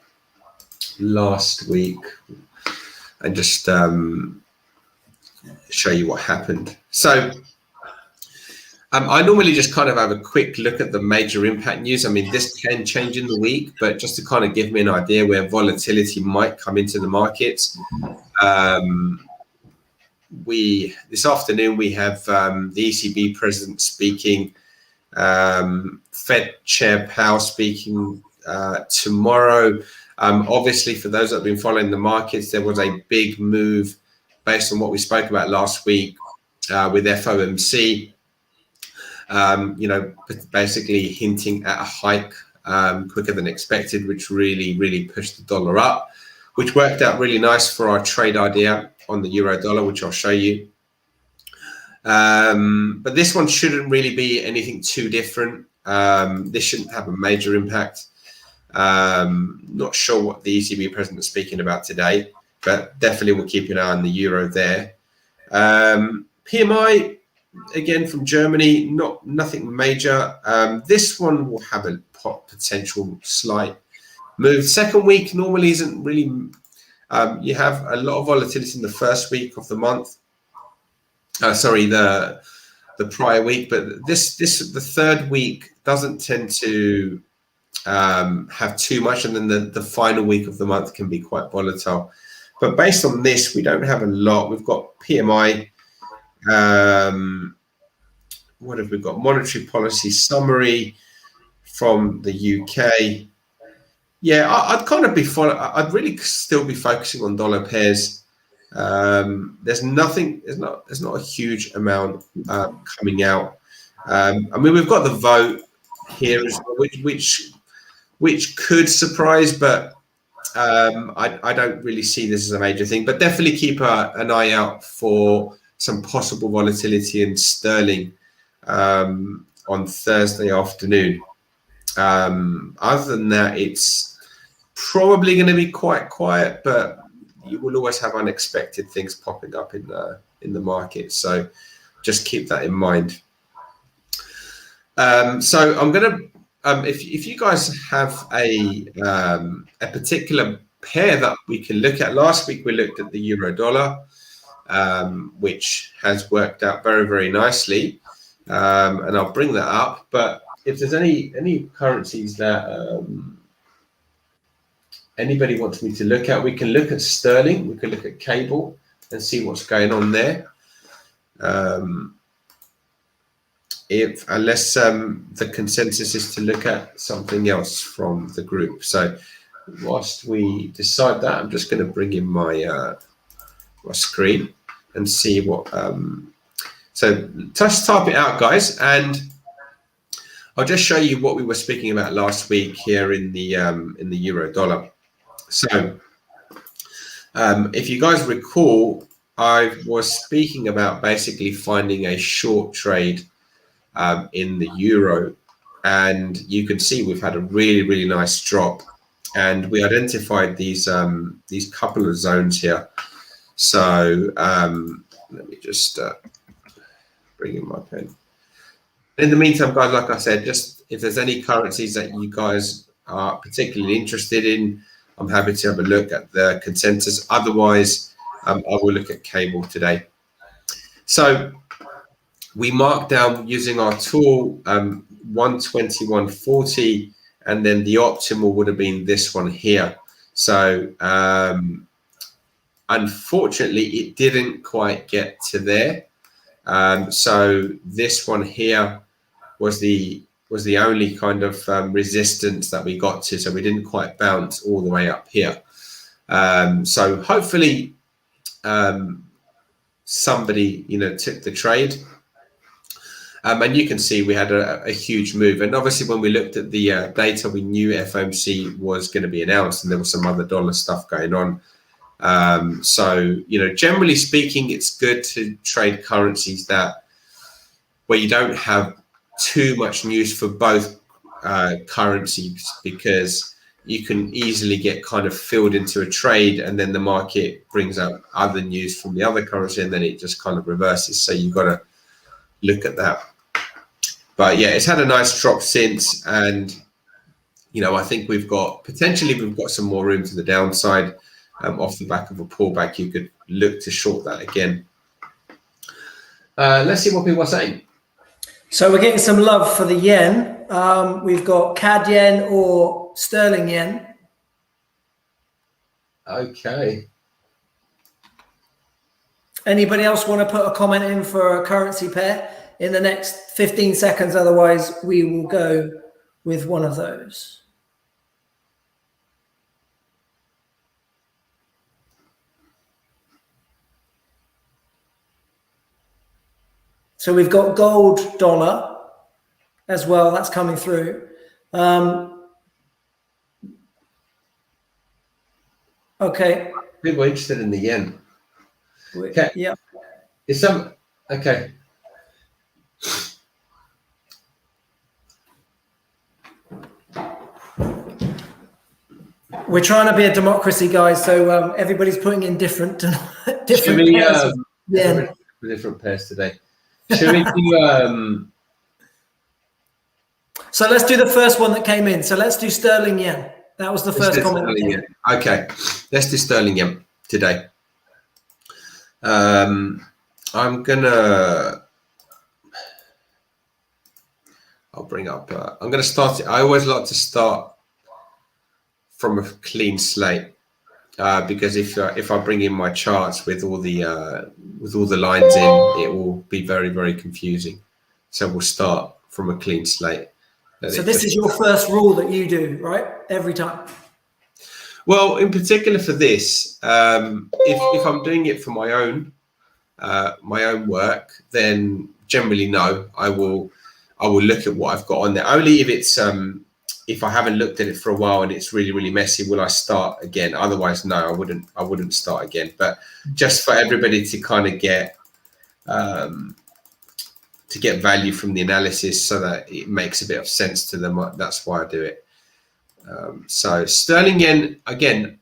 last week and just show you what happened. So I normally just kind of have a quick look at the major impact news. I mean, this can change in the week, but just to kind of give me an idea where volatility might come into the markets. This afternoon we have the ECB president speaking, Fed Chair Powell speaking tomorrow. Obviously, for those that have been following the markets, there was a big move based on what we spoke about last week with FOMC. Basically hinting at a hike quicker than expected, which really pushed the dollar up, which worked out really nice for our trade idea on the euro dollar, which I'll show you. But this one shouldn't really be anything too different. This shouldn't have a major impact. Not sure what the ECB president is speaking about today, but definitely we'll keep an eye on the euro there. PMI, again from Germany, nothing major. This one will have a potential slight move. Second week normally isn't really. You have a lot of volatility in the first week of the month. The prior week, but the third week doesn't tend to have too much, and then the final week of the month can be quite volatile. But based on this, we don't have a lot. We've got PMI. What have we got? Monetary policy summary from the UK. Yeah, I'd kind of I'd really still be focusing on dollar pairs. There's not a huge amount coming out. I mean, we've got the vote here, which could surprise, but I don't really see this as a major thing. But definitely keep an eye out for some possible volatility in sterling on Thursday afternoon. Other than that, it's probably going to be quite quiet, but you will always have unexpected things popping up in the market. So just keep that in mind. So I'm going to, if you guys have a particular pair that we can look at. Last week we looked at the euro dollar, which has worked out very nicely, and I'll bring that up. But if there's any currencies that anybody wants me to look at, we can look at sterling, we can look at cable and see what's going on there. Unless the consensus is to look at something else from the group. So whilst we decide that, I'm just going to bring in my screen and see what. So just type it out, guys, and I'll just show you what we were speaking about last week here in the euro dollar. So if you guys recall, I was speaking about basically finding a short trade in the euro, and you can see we've had a really nice drop, and we identified these couple of zones here. So let me just bring in my pen. In the meantime, guys, like I said, just If there's any currencies that you guys are particularly interested in, I'm happy to have a look at the consensus. Otherwise, I will look at cable today. So we marked down using our tool 121.40, and then the optimal would have been this one here. So unfortunately, it didn't quite get to there. So this one here was the only kind of resistance that we got to. So we didn't quite bounce all the way up here. So hopefully somebody, took the trade. And you can see we had a huge move. And obviously when we looked at the data, we knew FOMC was going to be announced, and there was some other dollar stuff going on. So, generally speaking, it's good to trade currencies where you don't have too much news for both currencies, because you can easily get kind of filled into a trade, and then the market brings up other news from the other currency, and then it just kind of reverses. So you've got to look at that. But yeah, it's had a nice drop since, and I think we've got some more room to the downside. Off the back of a pullback, you could look to short that again. Let's see what people are saying. So we're getting some love for the yen. We've got CAD yen or sterling yen. Okay. Anybody else want to put a comment in for a currency pair in the next 15 seconds? Otherwise, we will go with one of those. So we've got gold dollar as well. That's coming through. Okay. People are interested in the yen. Okay. Yeah. Okay. We're trying to be a democracy, guys. So everybody's putting in different pairs of yen. Different pairs today. Should we do? So let's do the first one that came in. So let's do sterling yen. That was the first comment. Okay, let's do sterling yen today. I'll bring up. I'm going to start it. I always like to start from a clean slate. Because if I bring in my charts with all the lines in, it will be very, very confusing. So we'll start from a clean slate. So this is your first rule that you do, right? Every time. Well, in particular for this, if I'm doing it for my own work, then generally no, I will look at what I've got on there. Only if it's if I haven't looked at it for a while and it's really, really messy, will I start again? Otherwise, no, I wouldn't start again. But just for everybody to kind of get value from the analysis, so that it makes a bit of sense to them, that's why I do it. So sterling yen, again,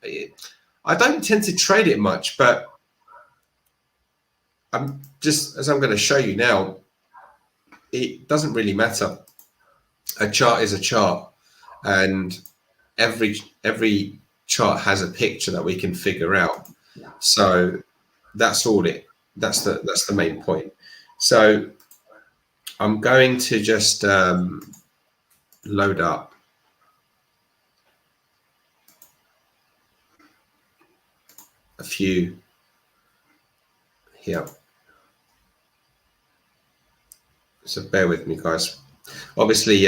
I don't tend to trade it much, but I'm just, as I'm going to show you now, it doesn't really matter. A chart is a chart. And every chart has a picture that we can figure out. So that's the main point. So I'm going to just load up a few here. So bear with me, guys. Obviously,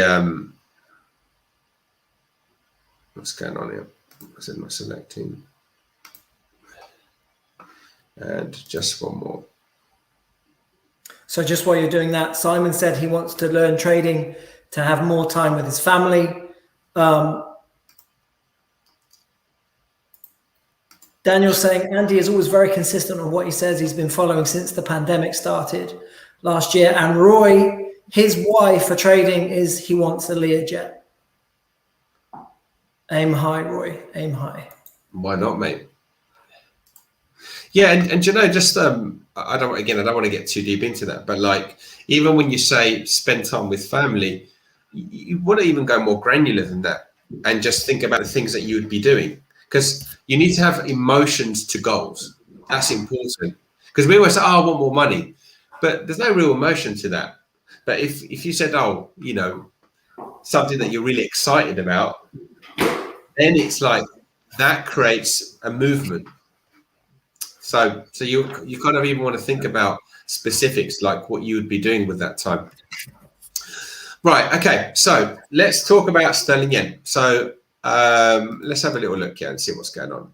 what's going on here? What's it not selecting? And just one more. So just while you're doing that, Simon said he wants to learn trading to have more time with his family. Daniel's saying Andy is always very consistent on what he says. He's been following since the pandemic started last year. And Roy, his why for trading is he wants a Learjet. Aim high, Roy. Aim high. Why not, mate? Yeah, and just I don't want to get too deep into that, but like even when you say spend time with family, you want to even go more granular than that and just think about the things that you would be doing, because you need to have emotions to goals. That's important, because we always say, oh, I want more money, but there's no real emotion to that. But if you said, oh, you know, something that you're really excited about, then it's like that creates a movement. So you kind of even want to think about specifics, like what you would be doing with that time. Right. Okay. So let's talk about sterling yen. So let's have a little look here and see what's going on.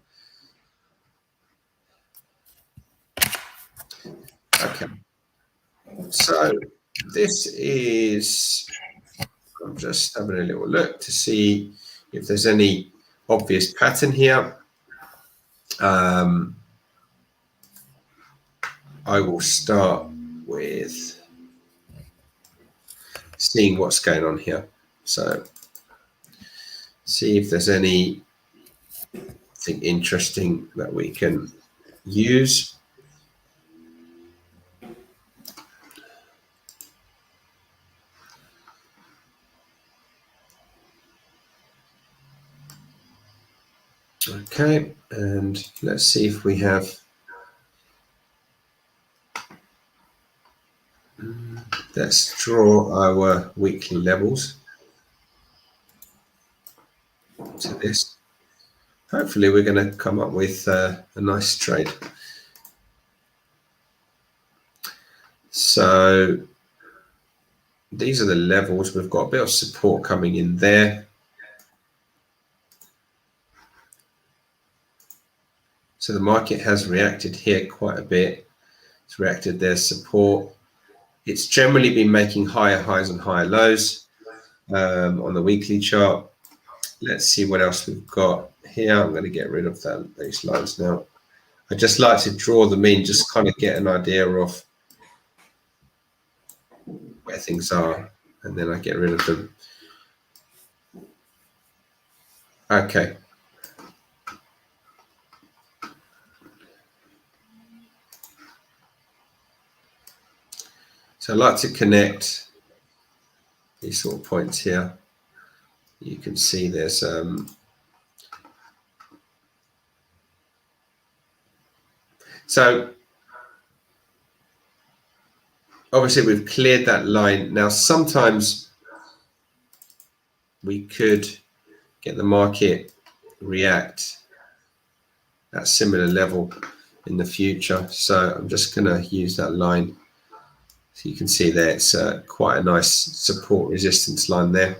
Okay. So this is, I'm just having a little look to see if there's any obvious pattern here. I will start with seeing what's going on here. So see if there's anything interesting that we can use. Okay, and let's see if we have. Let's draw our weekly levels to this. Hopefully we're going to come up with a nice trade. So these are the levels. We've got a bit of support coming in there. So the market has reacted here quite a bit. It's reacted, there's support. It's generally been making higher highs and higher lows on the weekly chart. Let's see what else we've got here. I'm going to get rid of those lines now. I just like to draw them in, just kind of get an idea of where things are, and then I get rid of them. Okay. So I like to connect these sort of points here. You can see there's so obviously we've cleared that line. Now sometimes we could get the market react at similar level in the future. So I'm just going to use that line. So you can see there it's quite a nice support resistance line there.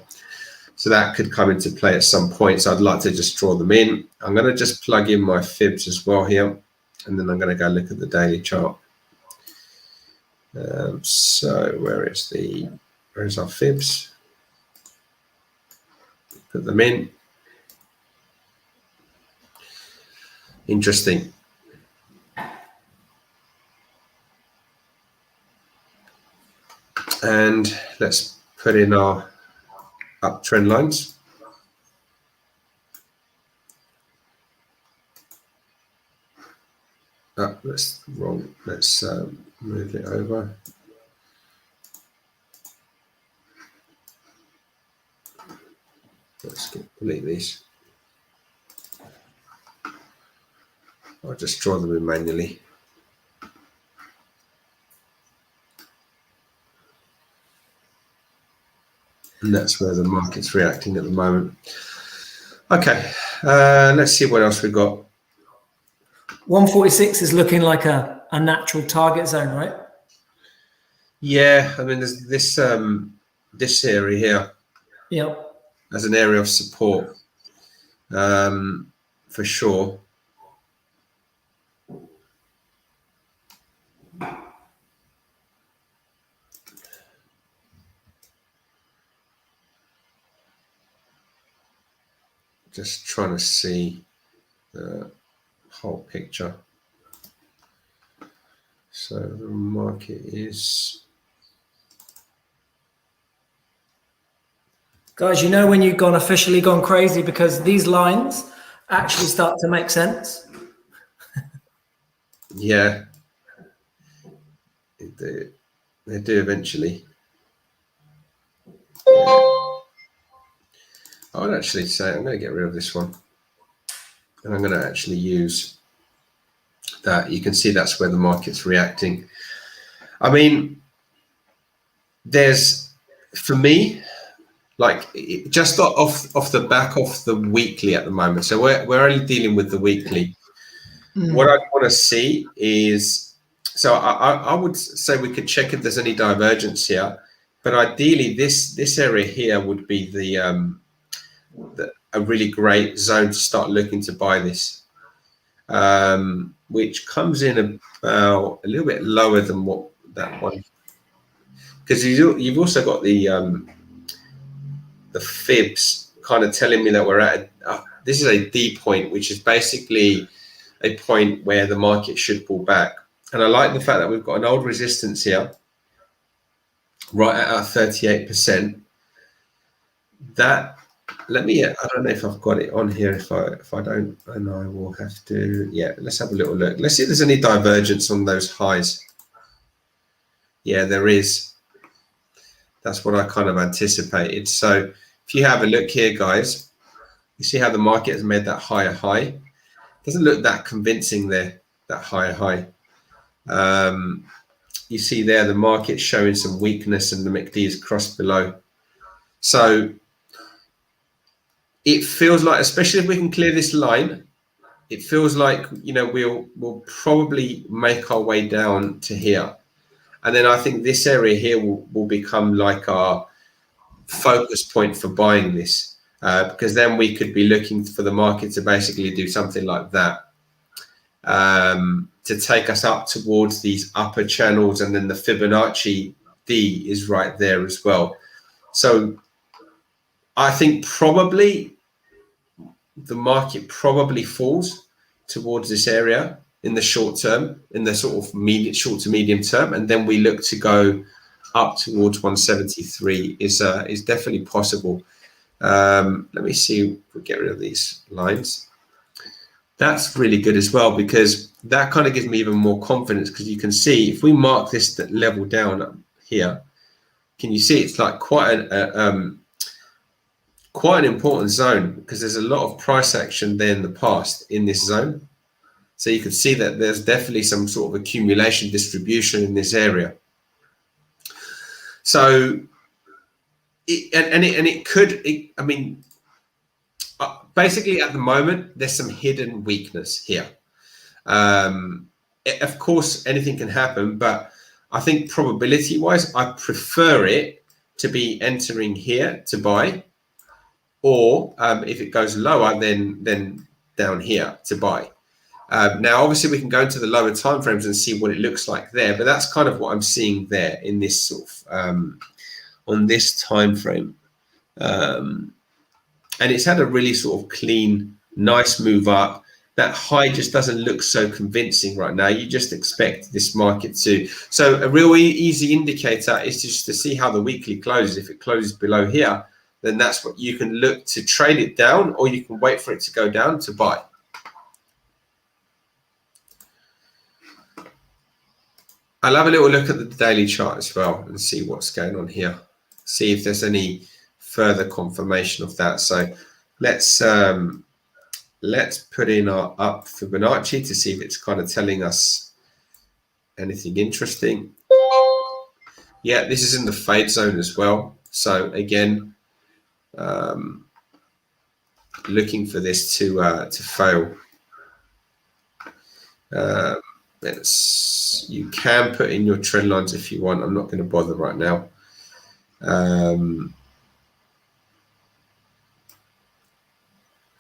So that could come into play at some point. So I'd like to just draw them in. I'm going to just plug in my fibs as well here. And then I'm going to go look at the daily chart. So where's our fibs? Put them in. Interesting. And let's put in our uptrend lines. That's wrong. Let's move it over. Let's delete these. I'll just draw them in manually. And that's where the market's reacting at the moment. Okay, let's see what else we got. 146 is looking like a natural target zone, right? Yeah, I mean, there's this area here. Yep. As an area of support, for sure. Just trying to see the whole picture. So the market is. Guys, you know when you've officially gone crazy because these lines actually start to make sense. Yeah, they do eventually. Yeah. I would actually say I'm going to get rid of this one, and I'm going to actually use that. You can see that's where the market's reacting. I mean, there's, for me, like just off the back of the weekly at the moment. So we're only dealing with the weekly. What I want to see is, so I would say we could check if there's any divergence here, but ideally this area here would be a really great zone to start looking to buy this, which comes in about a little bit lower than what that one, because you've also got the fibs kind of telling me that we're at this is a D point, which is basically a point where the market should pull back. And I like the fact that we've got an old resistance here, right at our 38%. That, let me, I don't know if I've got it on here. If I don't, and I will have to, yeah, let's have a little look. Let's see if there's any divergence on those highs. Yeah, there is. That's what I kind of anticipated. So if you have a look here, guys, you see how the market has made that higher high. Doesn't look that convincing there, that higher high. You see there the market showing some weakness and the MACD is crossed below. So it feels like, especially if we can clear this line, it feels like, you know, we'll probably make our way down to here. And then I think this area here will become like our focus point for buying this. Because then we could be looking for the market to basically do something like that, to take us up towards these upper channels, and then the Fibonacci D is right there as well. So I think probably the market probably falls towards this area in the short term, in the sort of short to medium term, and then we look to go up towards 173 is definitely possible. Let me see if we get rid of these lines. That's really good as well, because that kind of gives me even more confidence, because you can see if we mark this level down here, can you see it's like quite an important zone, because there's a lot of price action there in the past in this zone. So you can see that there's definitely some sort of accumulation distribution in this area. So I mean, basically at the moment, there's some hidden weakness here. Of course, anything can happen, but I think probability wise, I prefer it to be entering here to buy, or if it goes lower, then down here to buy. Now, obviously, we can go into the lower timeframes and see what it looks like there, but that's kind of what I'm seeing there in this sort of on this time frame. And it's had a really sort of clean, nice move up. That high just doesn't look so convincing right now. You just expect this market to. So a real easy indicator is just to see how the weekly closes. If it closes below here, then that's what you can look to trade it down, or you can wait for it to go down to buy. I'll have a little look at the daily chart as well and see what's going on here. See if there's any further confirmation of that. So let's put in our up Fibonacci to see if it's kind of telling us anything interesting. Yeah, this is in the fade zone as well. So again, looking for this to fail. You can put in your trend lines if you want. I'm not going to bother right now.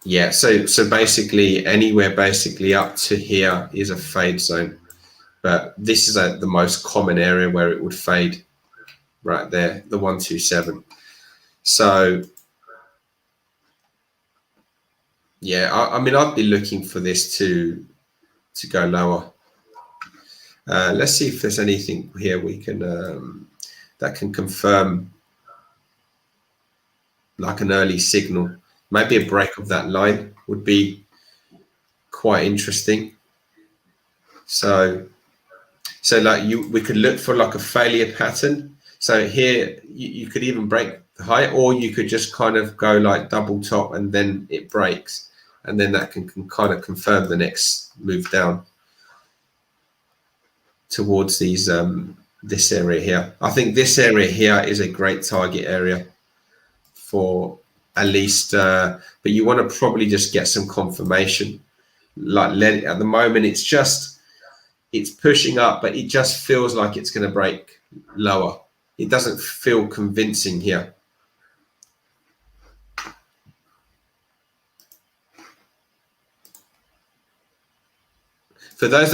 Yeah, so basically anywhere basically up to here is a fade zone, but this is the most common area where it would fade right there, the 127. So yeah, I mean, I'd be looking for this to go lower. Let's see if there's anything here we can that can confirm like an early signal. Maybe a break of that line would be quite interesting. So like we could look for like a failure pattern. So here you could even break the high, or you could just kind of go like double top and then it breaks, and then that can kind of confirm the next move down towards these this area here. I think this area here is a great target area for at least, but you want to probably just get some confirmation. Like at the moment, it's pushing up, but it just feels like it's going to break lower. It doesn't feel convincing here. For those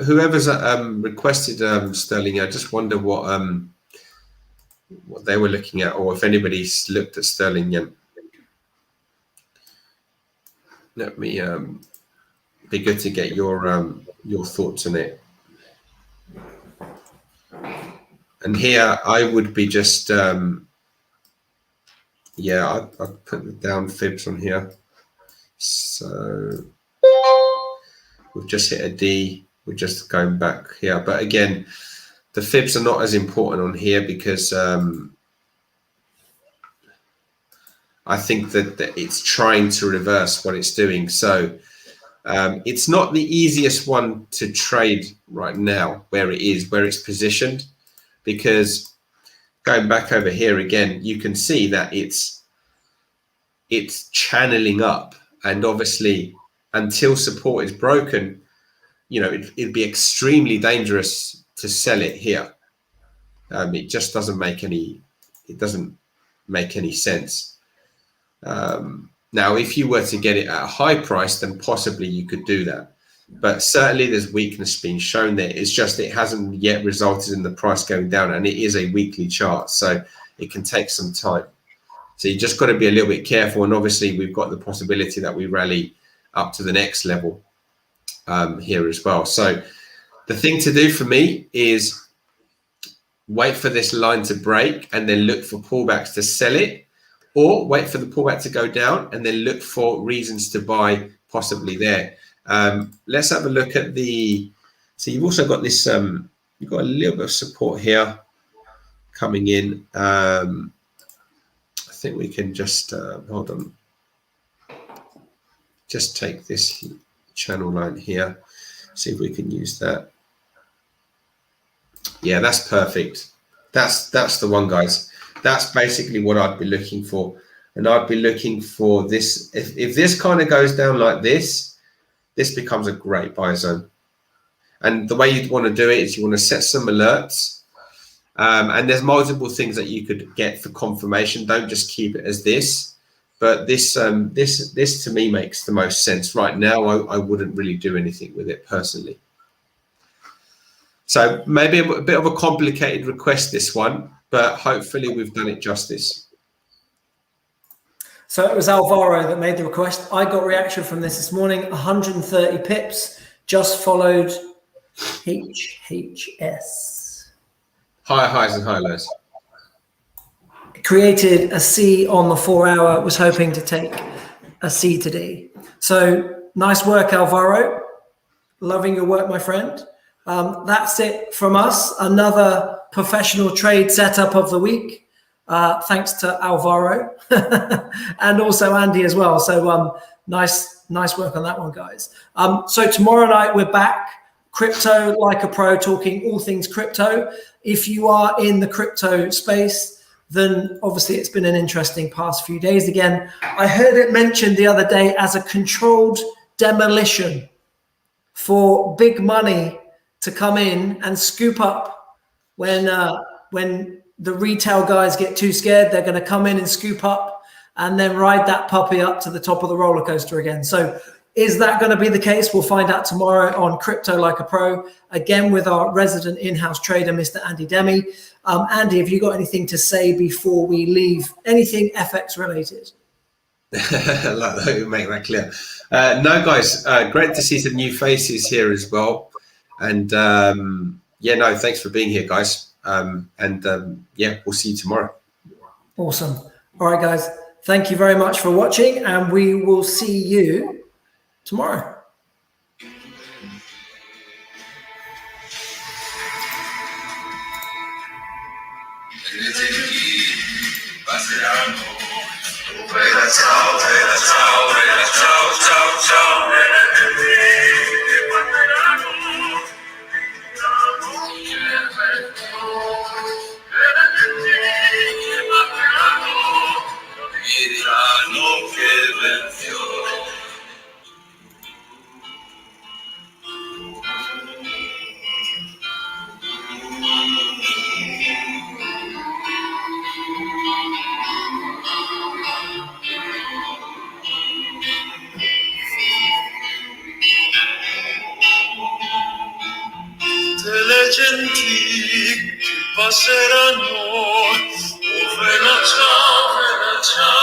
whoever's requested sterling, I just wonder what they were looking at, or if anybody's looked at sterling yet. Let me be good to get your thoughts on it. And here I would be just I'd put the down fibs on here. So we've just hit a D. We're just going back here, but again, the fibs are not as important on here because I think that it's trying to reverse what it's doing. So it's not the easiest one to trade right now where it's positioned, because going back over here again, you can see that it's channeling up, and obviously until support is broken, it'd be extremely dangerous to sell it here. It just doesn't make any sense. Now, if you were to get it at a high price, then possibly you could do that. But certainly there's weakness being shown there. It's just it hasn't yet resulted in the price going down, and it is a weekly chart, so it can take some time. So you just got to be a little bit careful. And obviously we've got the possibility that we rally up to the next level here as well. So the thing to do for me is wait for this line to break and then look for pullbacks to sell it, or wait for the pullback to go down and then look for reasons to buy possibly there. Let's have a look at so you've also got this, you've got a little bit of support here coming in. I think we can just, hold on. Just take this channel line here, see if we can use that. Yeah, that's perfect. That's the one, guys. That's basically what I'd be looking for. And I'd be looking for this. If this kind of goes down like this becomes a great buy zone. And the way you'd want to do it is you want to set some alerts. And there's multiple things that you could get for confirmation. Don't just keep it as this. But this to me makes the most sense. Right now, I wouldn't really do anything with it personally. So maybe a bit of a complicated request, this one, but hopefully we've done it justice. So it was Alvaro that made the request. I got reaction from this morning, 130 pips, just followed HHS. Higher highs and high lows. Created a C on the 4 hour, was hoping to take a C today. So nice work, Alvaro. Loving your work, my friend. That's it from us. Another professional trade setup of the week. Thanks to Alvaro and also Andy as well. So nice work on that one, guys. So tomorrow night we're back. Crypto like a pro, talking all things crypto. If you are in the crypto space, then obviously it's been an interesting past few days again. I heard it mentioned the other day as a controlled demolition for big money to come in and scoop up when the retail guys get too scared. They're going to come in and scoop up and then ride that puppy up to the top of the roller coaster again. So is that going to be the case? We'll find out tomorrow on Crypto Like a Pro, again with our resident in-house trader, Mr. Andy Demi. Andy, have you got anything to say before we leave? Anything FX related? Like that, you make that clear. No, guys, great to see some new faces here as well. And thanks for being here, guys. We'll see you tomorrow. Awesome. All right, guys. Thank you very much for watching, and we will see you tomorrow. Delle genti passeranno, oh vela ciao,